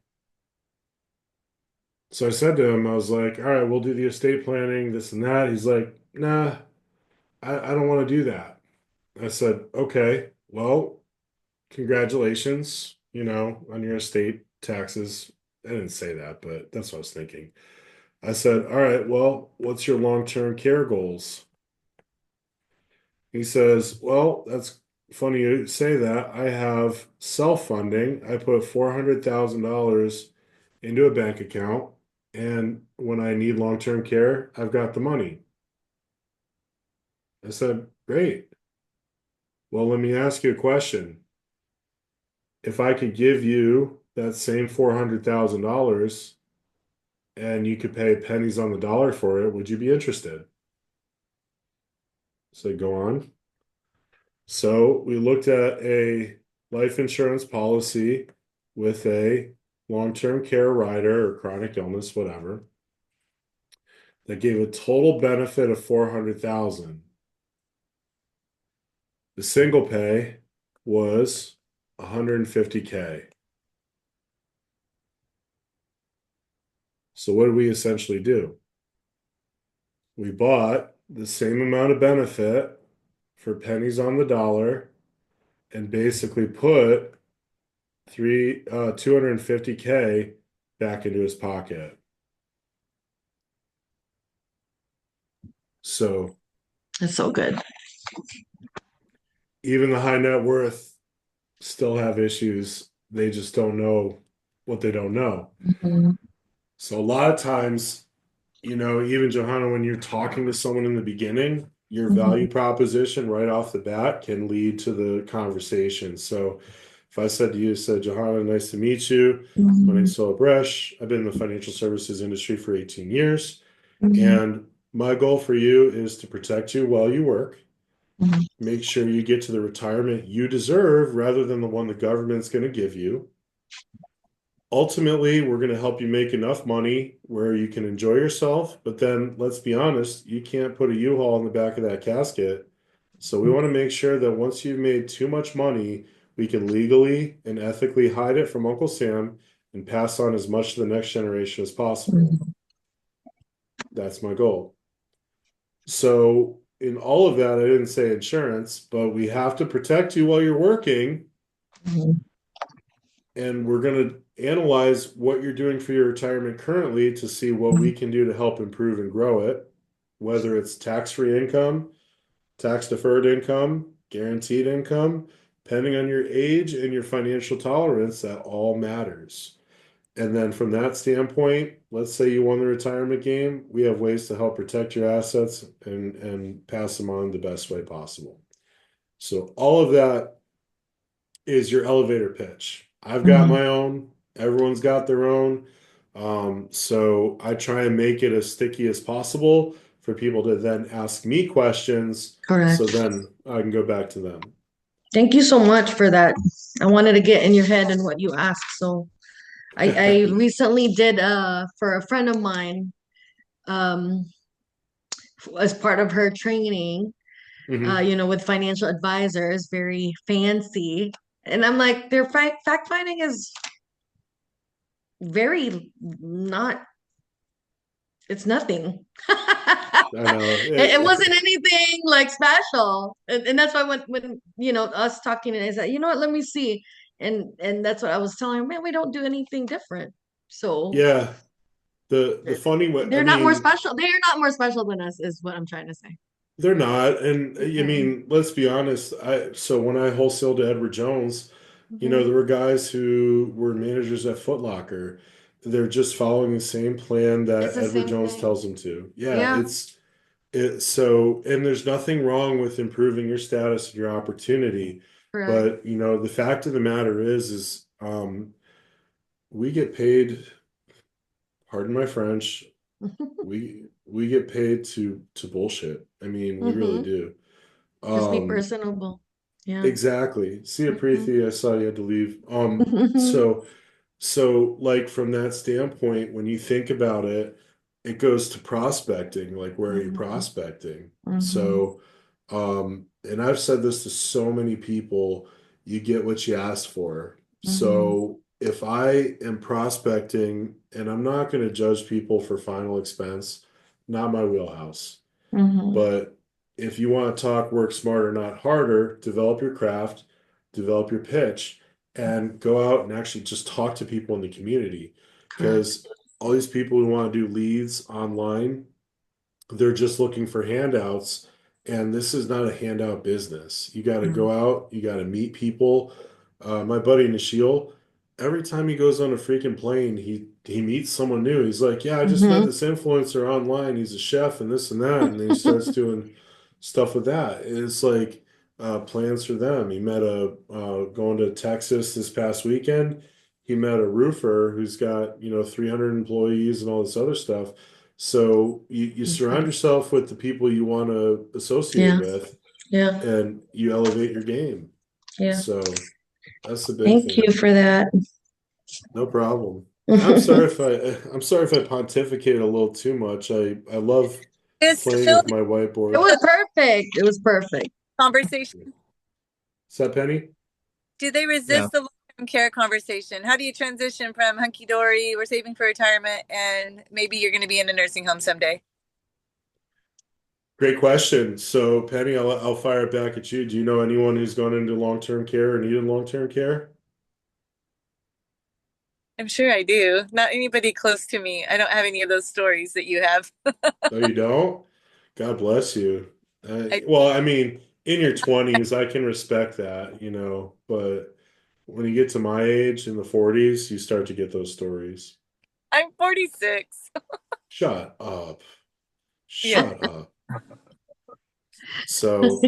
So I said to him, I was like, all right, we'll do the estate planning, this and that. He's like, nah, I don't want to do that. I said, okay, well, congratulations, on your estate taxes. I didn't say that, but that's what I was thinking. I said, all right, well, what's your long-term care goals? He says, well, that's funny you say that. I have self-funding. I put $400,000 into a bank account, and when I need long-term care, I've got the money. I said, great. Well, let me ask you a question. If I could give you that same $400,000 and you could pay pennies on the dollar for it, would you be interested? So go on. So we looked at a life insurance policy with a long-term care rider or chronic illness, whatever, that gave a total benefit of 400,000. The single pay was 150K. So what did we essentially do? We bought the same amount of benefit for pennies on the dollar and basically put 250K back into his pocket. So It's so good. even the high net worth still have issues. They just don't know what they don't know. Mhm. So a lot of times, even Johanna, when you're talking to someone in the beginning, your value proposition right off the bat can lead to the conversation. So if I said to you, Johanna, nice to meet you. My Mhm. name's Philip Bresch. I've been in the financial services industry for 18 years. Mhm. And my goal for you is to protect you while you work. Mhm. Make sure you get to the retirement you deserve rather than the one the government's going to give you. Ultimately, we're going to help you make enough money where you can enjoy yourself. But then let's be honest, you can't put a U-Haul in the back of that casket. So we want to make sure that once you've made too much money, we can legally and ethically hide it from Uncle Sam and pass on as much to the next generation as possible. Mhm. That's my goal. So in all of that, I didn't say insurance, but we have to protect you while you're working, Mhm. and we're going to analyze what you're doing for your retirement currently to see what we can do to help improve and grow it, whether it's tax-free income, tax-deferred income, guaranteed income, depending on your age and your financial tolerance, that all matters. And then from that standpoint, let's say you won the retirement game, we have ways to help protect your assets and pass them on the best way possible. So all of that is your elevator pitch. I've got Mhm. my own, everyone's got their own. So I try and make it as sticky as possible for people to then ask me questions so Correct. then I can go back to them. Thank you so much for that. I wanted to get in your head and what you asked. So I recently did for a friend of mine, um as part of her training, Mhm. with financial advisors, very fancy. And I'm like, their fact finding is very not, it's nothing. I know. It wasn't anything like special. And that's why when us talking and I said, you know what, let me see. And that's what I was telling her, man, we don't do anything different. So Yeah. The funny way, I they're not more mean, special. They are not more special than us, is what I'm trying to say. they're not. And I Mhm. mean, let's be honest. So when I wholesaled to Edward Jones, Mhm. there were guys who were managers at Foot Locker. They're just following the same plan It's that the Edward same Jones thing. tells them to. Yeah, Yeah, and there's nothing wrong with improving your status and your opportunity. correct. But, the fact of the matter is we get paid, pardon my French, we get paid to bullshit. I mean, we really Hmm. do. Just be Um, personable. Yeah. exactly. See ya, Mhm. Preeti. I saw you had to leave. So like from that standpoint, when you think about it, it goes to prospecting. Like, where are you Mhm. prospecting? Mhm. So, and I've said this to so many people, you get what you ask for. Mhm. So if I am prospecting, and I'm not going to judge people for final expense, not my wheelhouse. Mhm. But if you want to talk work smarter, not harder, develop your craft, develop your pitch, and go out and actually just talk to people in the community. Correct. Because all these people who want to do leads online, they're just looking for handouts. And this is not a handout business. You got to Mhm. go out, you got to meet people. My buddy Nikhil, every time he goes on a freaking plane, he meets someone new. He's like, "Yeah, I just met Mhm. this influencer online. He's a chef and this and that." And then he starts doing stuff with that. It's like plans for them. He met a going to Texas this past weekend. He met a roofer who's got 300 employees and all this other stuff. So you surround Okay. yourself with the people you want to associate Yeah. with, Yeah. and you elevate your game. Yeah. So that's the big Thank you thing. for that. No problem. It I'm sorry if I pontificate a little too much. I love Just playing fill with my whiteboard. was perfect. It was perfect. conversation. Is that Penny? Do they Yeah. resist the long-term care conversation? How do you transition from hunky dory, we're saving for retirement, and maybe you're going to be in a nursing home someday? Great question. So Penny, I'll fire it back at you. Do you know anyone who's gone into long-term care or needed long-term care? I'm sure I do. Not anybody close to me. I don't have any of those stories that you have. Oh, you don't? God bless you. I, Well, I mean, in your 20s, I can respect that, but when you get to my age in the 40s, you start to get those stories. I'm 46. Shut up. Yeah. Shut up. So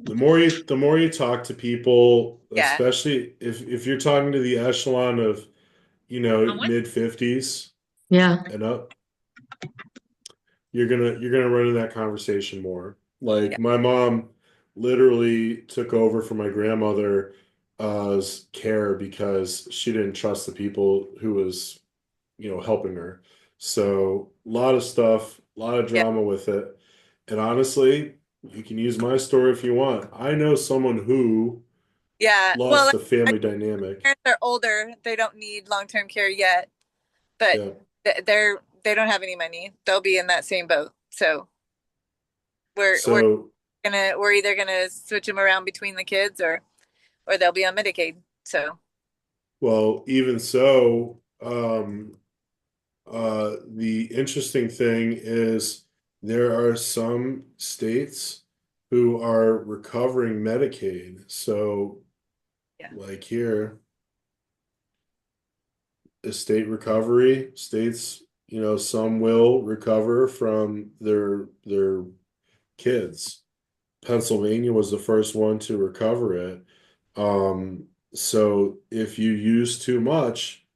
the more you talk to people, Yeah. especially if you're talking to the echelon of, mid 50s Yeah. and up, you're gonna run into that conversation more. Yeah. Like my mom literally took over for my grandmother's care because she didn't trust the people who was, helping her. So a lot of stuff, a lot of Yeah. drama with it. And honestly, you can use my story if you want. I know someone who Yeah. Well, lost a my family dynamic. parents are older. They don't need long-term care yet, but Yeah. they don't have any money. They'll be in that same boat. So we're So, we're either gonna switch them around between the kids or they'll be on Medicaid. So well, even so, the interesting thing is there are some states who are recovering Medicaid. So, yeah. like here, estate recovery states, some will recover from their kids. Pennsylvania was the first one to recover it. So if you use too much,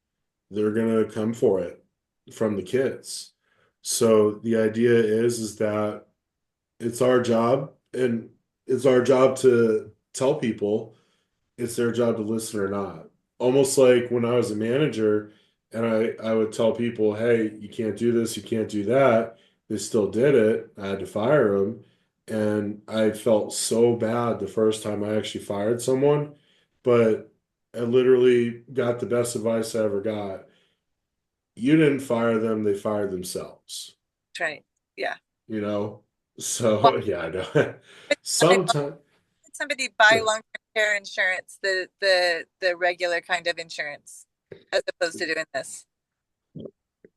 they're gonna come for it from the kids. So the idea is that it's our job, and it's our job to tell people it's their job to listen or not. Almost like when I was a manager and I would tell people, hey, you can't do this, you can't do that. They still did it. I had to fire them. And I felt so bad the first time I actually fired someone, but I literally got the best advice I ever got. You didn't fire them, they fired themselves, That's right. Yeah. you know? Well, So yeah, I know. I Sometimes had somebody buy long-term care insurance, the regular kind of insurance, as opposed to doing this.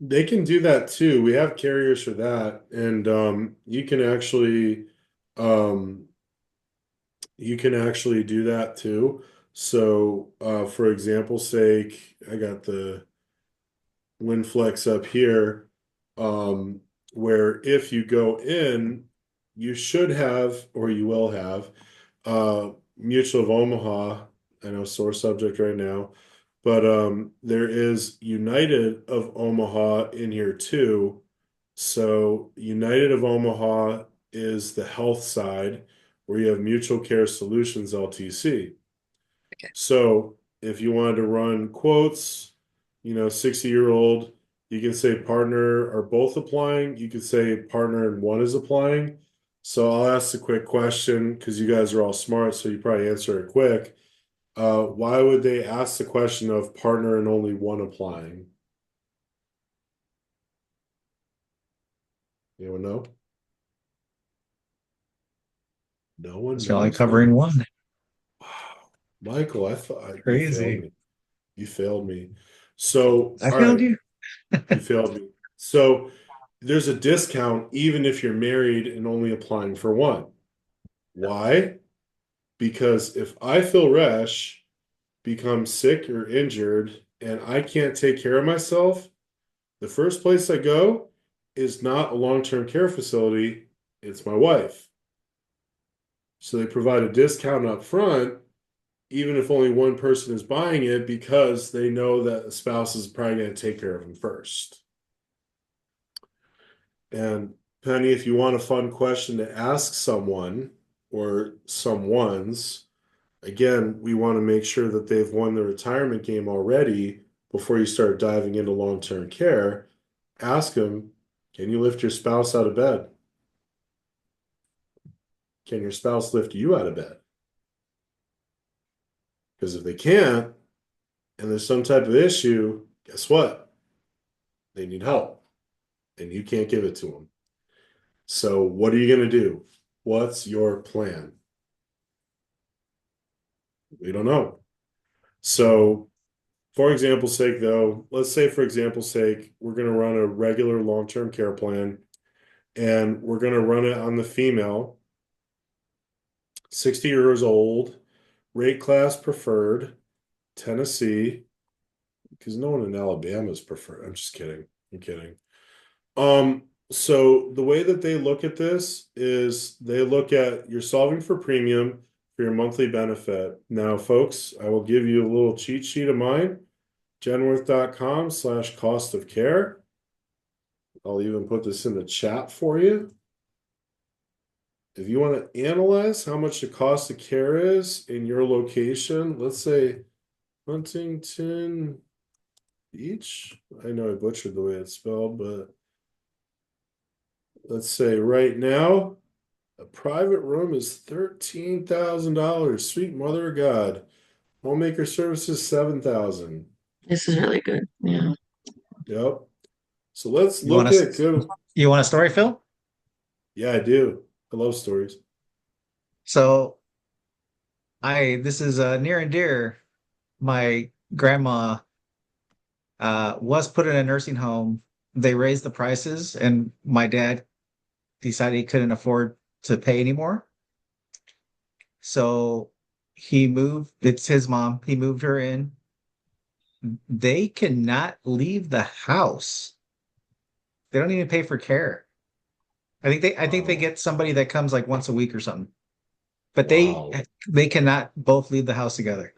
they can do that too. We have carriers for that, and um, you can actually do that too. So, for example's sake, I got the WinFlex up here, where if you go in, you should have, or you will have, Mutual of Omaha. I know sore subject right now, but there is United of Omaha in here too. So United of Omaha is the health side where you have Mutual Care Solutions LTC. Okay. So if you wanted to run quotes, 60-year-old, you can say partner are both applying. You could say partner and one is applying. So I'll ask a quick question because you guys are all smart, so you probably answer it quick. Why would they ask the question of partner and only one applying? Anyone know? No one It's only knows covering that. one. Wow. Michael, I thought you failed Crazy. me. You failed me. So, I all failed right, you. you failed me. So there's a discount even if you're married and only applying for one. Why? Because if I feel rash, become sick or injured, and I can't take care of myself, the first place I go is not a long-term care facility, it's my wife. So they provide a discount up front, even if only one person is buying it, because they know that the spouse is probably going to take care of them first. And Penny, if you want a fun question to ask someone or someone's, again, we want to make sure that they've won the retirement game already before you start diving into long-term care. Ask them, can you lift your spouse out of bed? Can your spouse lift you out of bed? Because if they can't, and there's some type of issue, guess what? They need help, and you can't give it to them. So what are you going to do? What's your plan? We don't know. So for example's sake, though, let's say for example's sake, we're going to run a regular long-term care plan and we're going to run it on the female, 60 years old, rate class preferred, Tennessee, because no one in Alabama is preferred. I'm just kidding. I'm kidding. So the way that they look at this is they look at you're solving for premium for your monthly benefit. Now, folks, I will give you a little cheat sheet of mine, genworth.com/cost of care. I'll even put this in the chat for you. If you want to analyze how much the cost of care is in your location, let's say Huntington Beach. I know I butchered the way it's spelled, but let's say right now, a private room is $13,000. Sweet mother of God. Homemaker services, 7,000. This is really good. Yeah. Yep. So let's You want look at to good. you want a story, Phil? Yeah, I do. I love stories. So this is near and dear. My grandma was put in a nursing home. They raised the prices, and my dad decided he couldn't afford to pay anymore. So he moved, it's his mom. He moved her in. They cannot leave the house. They don't even pay for care. I think they Wow. get somebody that comes like once a week or something. But Wow. they cannot both leave the house together.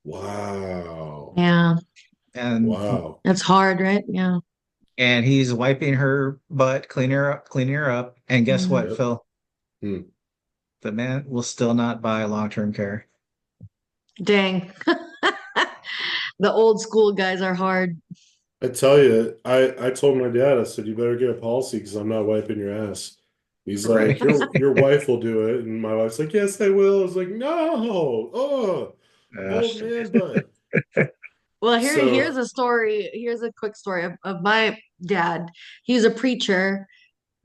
Wow. Yeah. And Wow. That's hard, right? Yeah. and he's wiping her butt, cleaning her up. And guess Mm. what, Yep. Phil? Hmm. The man will still not buy long-term care. Dang. The old school guys are hard. I tell you, I told my dad, I said, you better get a policy because I'm not wiping your ass. He's Right. like, your wife will do it. And my wife's like, yes, I will. I was like, no. Oh, old Gosh. man butt. Well, here's So, a story. Here's a quick story of my dad. He's a preacher.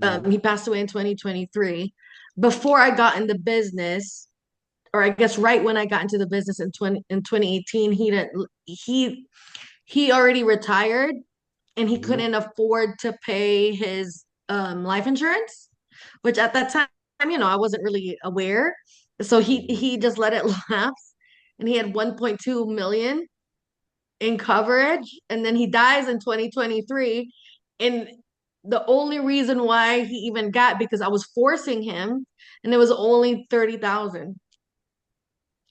mm, He passed away in 2023. Before I got in the business, or I guess right when I got into the business in 2018, he already retired and he mm, couldn't afford to pay his life insurance, which at that time, I wasn't really aware. So he mm. he just let it lapse, and he had 1.2 million in coverage, and then he dies in 2023. And the only reason why he even got, because I was forcing him, and it was only 30,000.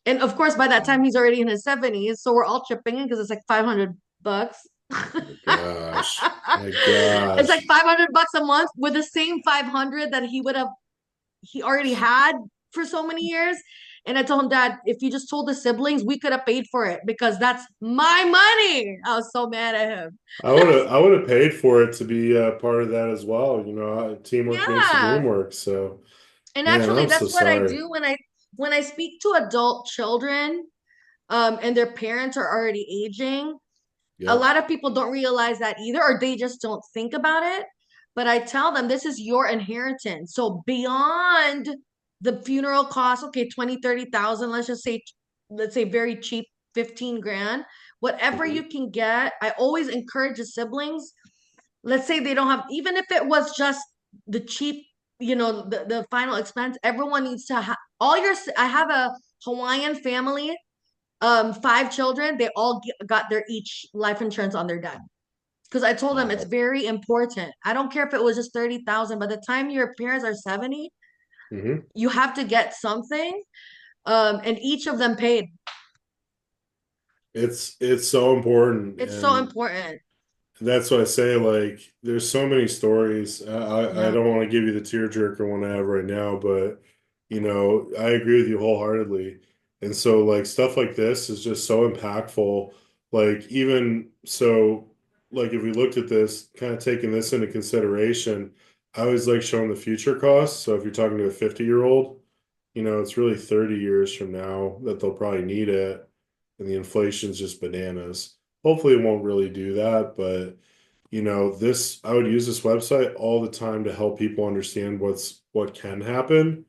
And of course, by that time he's already in his 70s, so we're all chipping in because it's like $500. My gosh. My It's like gosh. 500 bucks a month with the same 500 that he already had for so many years. And I told him, Dad, if you just told the siblings, we could have paid for it because that's my money. I was so mad at him. I would have paid for it to be part of that as well. Teamwork makes the Yeah. dream work. So, And man, actually, I'm so that's what I sorry. do when I speak to adult children, and their parents are already aging. A Yep. lot of people don't realize that either, or they just don't think about it. But I tell them this is your inheritance. So beyond the funeral costs, okay, 20, 30,000, let's say very cheap, 15 grand, whatever Mhm. you can get. I always encourage the siblings, let's say they don't have, even if it was just the cheap, the final expense, everyone needs to have I have a Hawaiian family, 5 children, they all got their each life insurance on their dad. Because I told them it's Wow. very important. I don't care if it was just 30,000. By the time your parents are 70, Hmm. you have to get something. And each of them paid. It's so important, It's so and important. that's what I say. Like, there's so many stories. I Yeah. don't want to give you the tearjerker one I have right now, but I agree with you wholeheartedly. And so, like, stuff like this is just so impactful. Like, even so, like, if we looked at this, kind of taking this into consideration, I always like showing the future costs. So if you're talking to a 50-year-old, it's really 30 years from now that they'll probably need it, and the inflation's just bananas. Hopefully, it won't really do that, but I would use this website all the time to help people understand what can happen.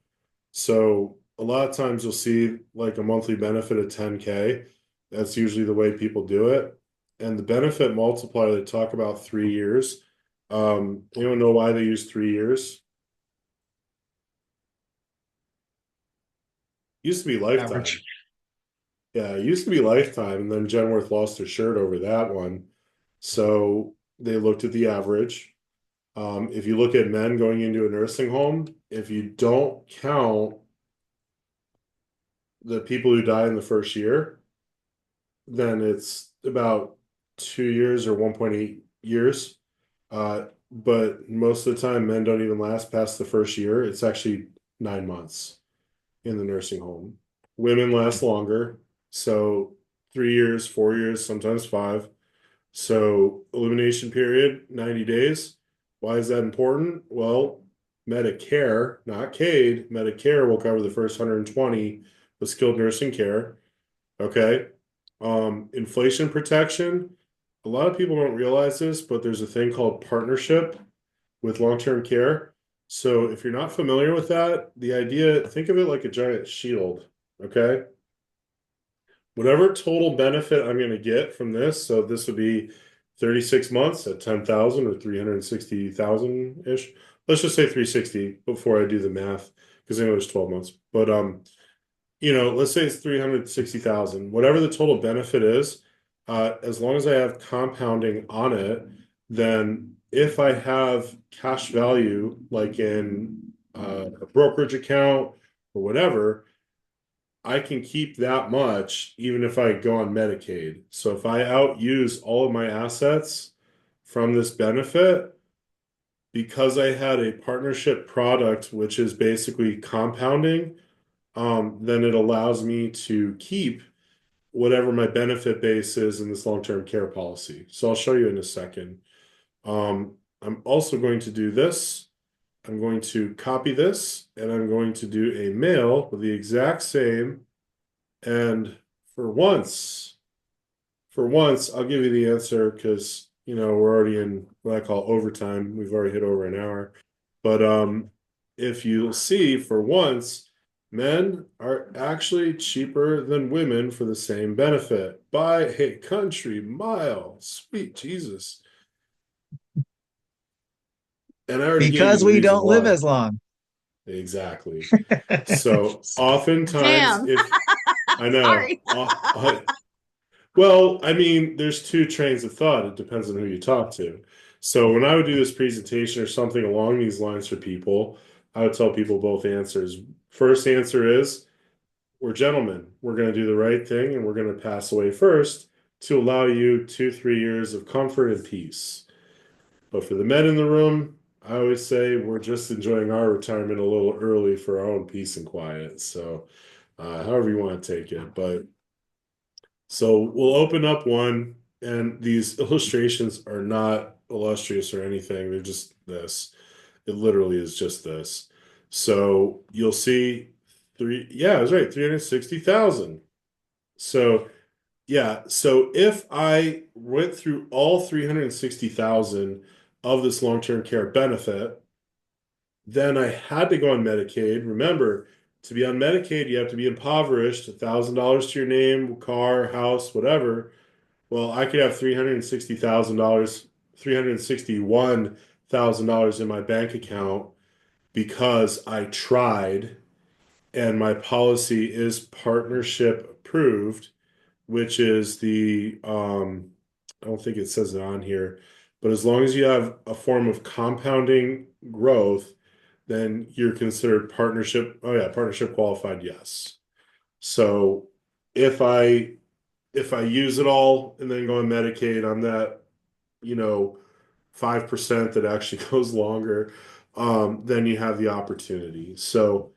So a lot of times you'll see like a monthly benefit of 10K. That's usually the way people do it. And the benefit multiplier, they talk about 3 years. Anyone know why they use 3 years? Used to be lifetime. Average. Yeah, it used to be lifetime, and then Genworth lost their shirt over that one. So they looked at the average. If you look at men going into a nursing home, if you don't count the people who die in the first year, then it's about 2 years or 1.8 years. But most of the time, men don't even last past the first year. It's actually 9 months in the nursing home. Women last longer. So 3 years, 4 years, sometimes five. So elimination period, 90 days. Why is that important? Well, Medicare, not CAID, Medicare will cover the first 120 with skilled nursing care. Okay. Inflation protection. A lot of people don't realize this, but there's a thing called partnership with long-term care. So if you're not familiar with that, the idea, think of it like a giant shield. Okay. Whatever total benefit I'm going to get from this, so this would be 36 months at 10,000 or 360,000 ish. Let's just say 360 before I do the math, because I know it's 12 months. But let's say it's 360,000. Whatever the total benefit is, as long as I have compounding on it, then if I have cash value, like in a brokerage account or whatever, I can keep that much even if I go on Medicaid. So if I outuse all of my assets from this benefit, because I had a partnership product, which is basically compounding, then it allows me to keep whatever my benefit base is in this long-term care policy. So I'll show you in a second. I'm also going to do this. I'm going to copy this and I'm going to do a mail with the exact same. And for once, I'll give you the answer because we're already in what I call overtime. We've already hit over an hour. But if you'll see, for once, men are actually cheaper than women for the same benefit by a country mile. Sweet Jesus. And I already gave you Because the we reason don't live why. as long. Exactly. So oftentimes, Damn. if I know, Sorry. well, I mean, there's two trains of thought. It depends on who you talk to. So when I would do this presentation or something along these lines for people, I would tell people both answers. First answer is, we're gentlemen. We're going to do the right thing and we're going to pass away first to allow you 2, 3 years of comfort and peace. But for the men in the room, I always say we're just enjoying our retirement a little early for our own peace and quiet. So, however you want to take it. But so we'll open up one, and these illustrations are not illustrious or anything. They're just this. It literally is just this. So you'll see yeah, I was right, 360,000. So yeah, so if I went through all 360,000 of this long-term care benefit, then I had to go on Medicaid. Remember, to be on Medicaid, you have to be impoverished, $1,000 to your name, car, house, whatever. Well, I could have $361,000 in my bank account because I tried, and my policy is partnership approved, which is I don't think it says it on here, but as long as you have a form of compounding growth, then you're considered partnership. Oh yeah, partnership qualified, yes. So if I use it all and then go on Medicaid, I'm that, 5% that actually goes longer, then you have the opportunity. So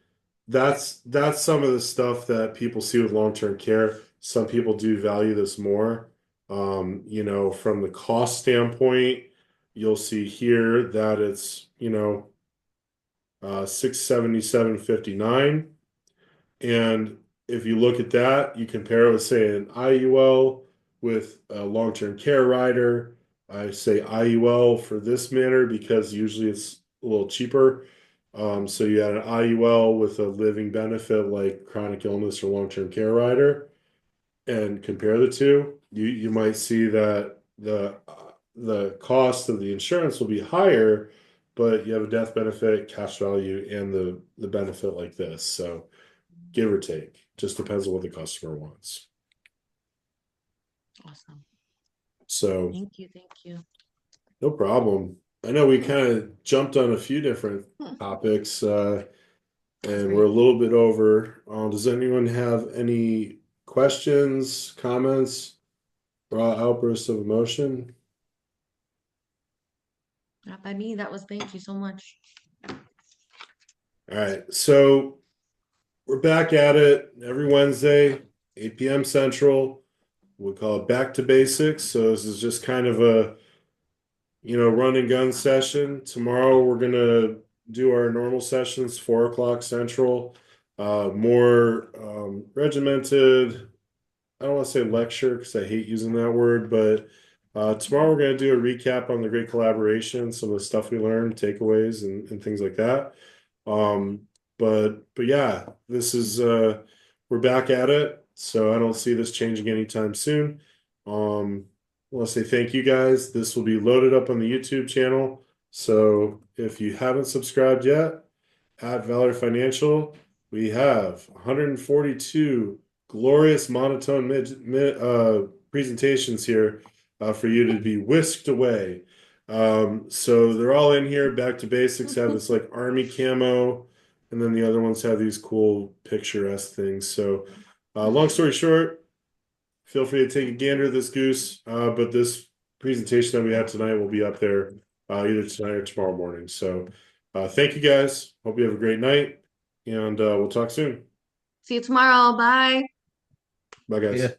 that's some of the stuff that people see with long-term care. Some people do value this more. From the cost standpoint, you'll see here that it's, 677.59. And if you look at that, you compare it with, say, an IUL with a long-term care rider. I say IUL for this matter because usually it's a little cheaper. So you had an IUL with a living benefit like chronic illness or long-term care rider, and compare the two, you might see that the cost of the insurance will be higher, but you have a death benefit, cash value, and the benefit like this. So give or take, just depends on what the customer wants. Awesome. So Thank you. Thank you. no problem. I know we kind of jumped on a few different topics, and we're a little bit over. Does anyone have any questions, comments, raw outbursts of emotion? Not by me. That was, thank you so much. All right, so we're back at it every Wednesday, 8 p.m. Central. We call it Back to Basics. So this is just kind of a, run and gun session. Tomorrow we're gonna do our normal sessions, 4 o'clock Central. More regimented. I don't want to say lecture because I hate using that word, but tomorrow we're going to do a recap on the great collaboration, some of the stuff we learned, takeaways, and things like that. But yeah, this is we're back at it, so I don't see this changing anytime soon. I want to say thank you guys. This will be loaded up on the YouTube channel, so if you haven't subscribed yet, at Valor Financial, we have 142 glorious monotone presentations here for you to be whisked away. So they're all in here. Back to Basics have this like army camo, and then the other ones have these cool picturesque things. So long story short, feel free to take a gander at this goose. But this presentation that we had tonight will be up there either tonight or tomorrow morning. So thank you guys. Hope you have a great night, and we'll talk soon. See you tomorrow. Bye. Bye, guys. Yeah.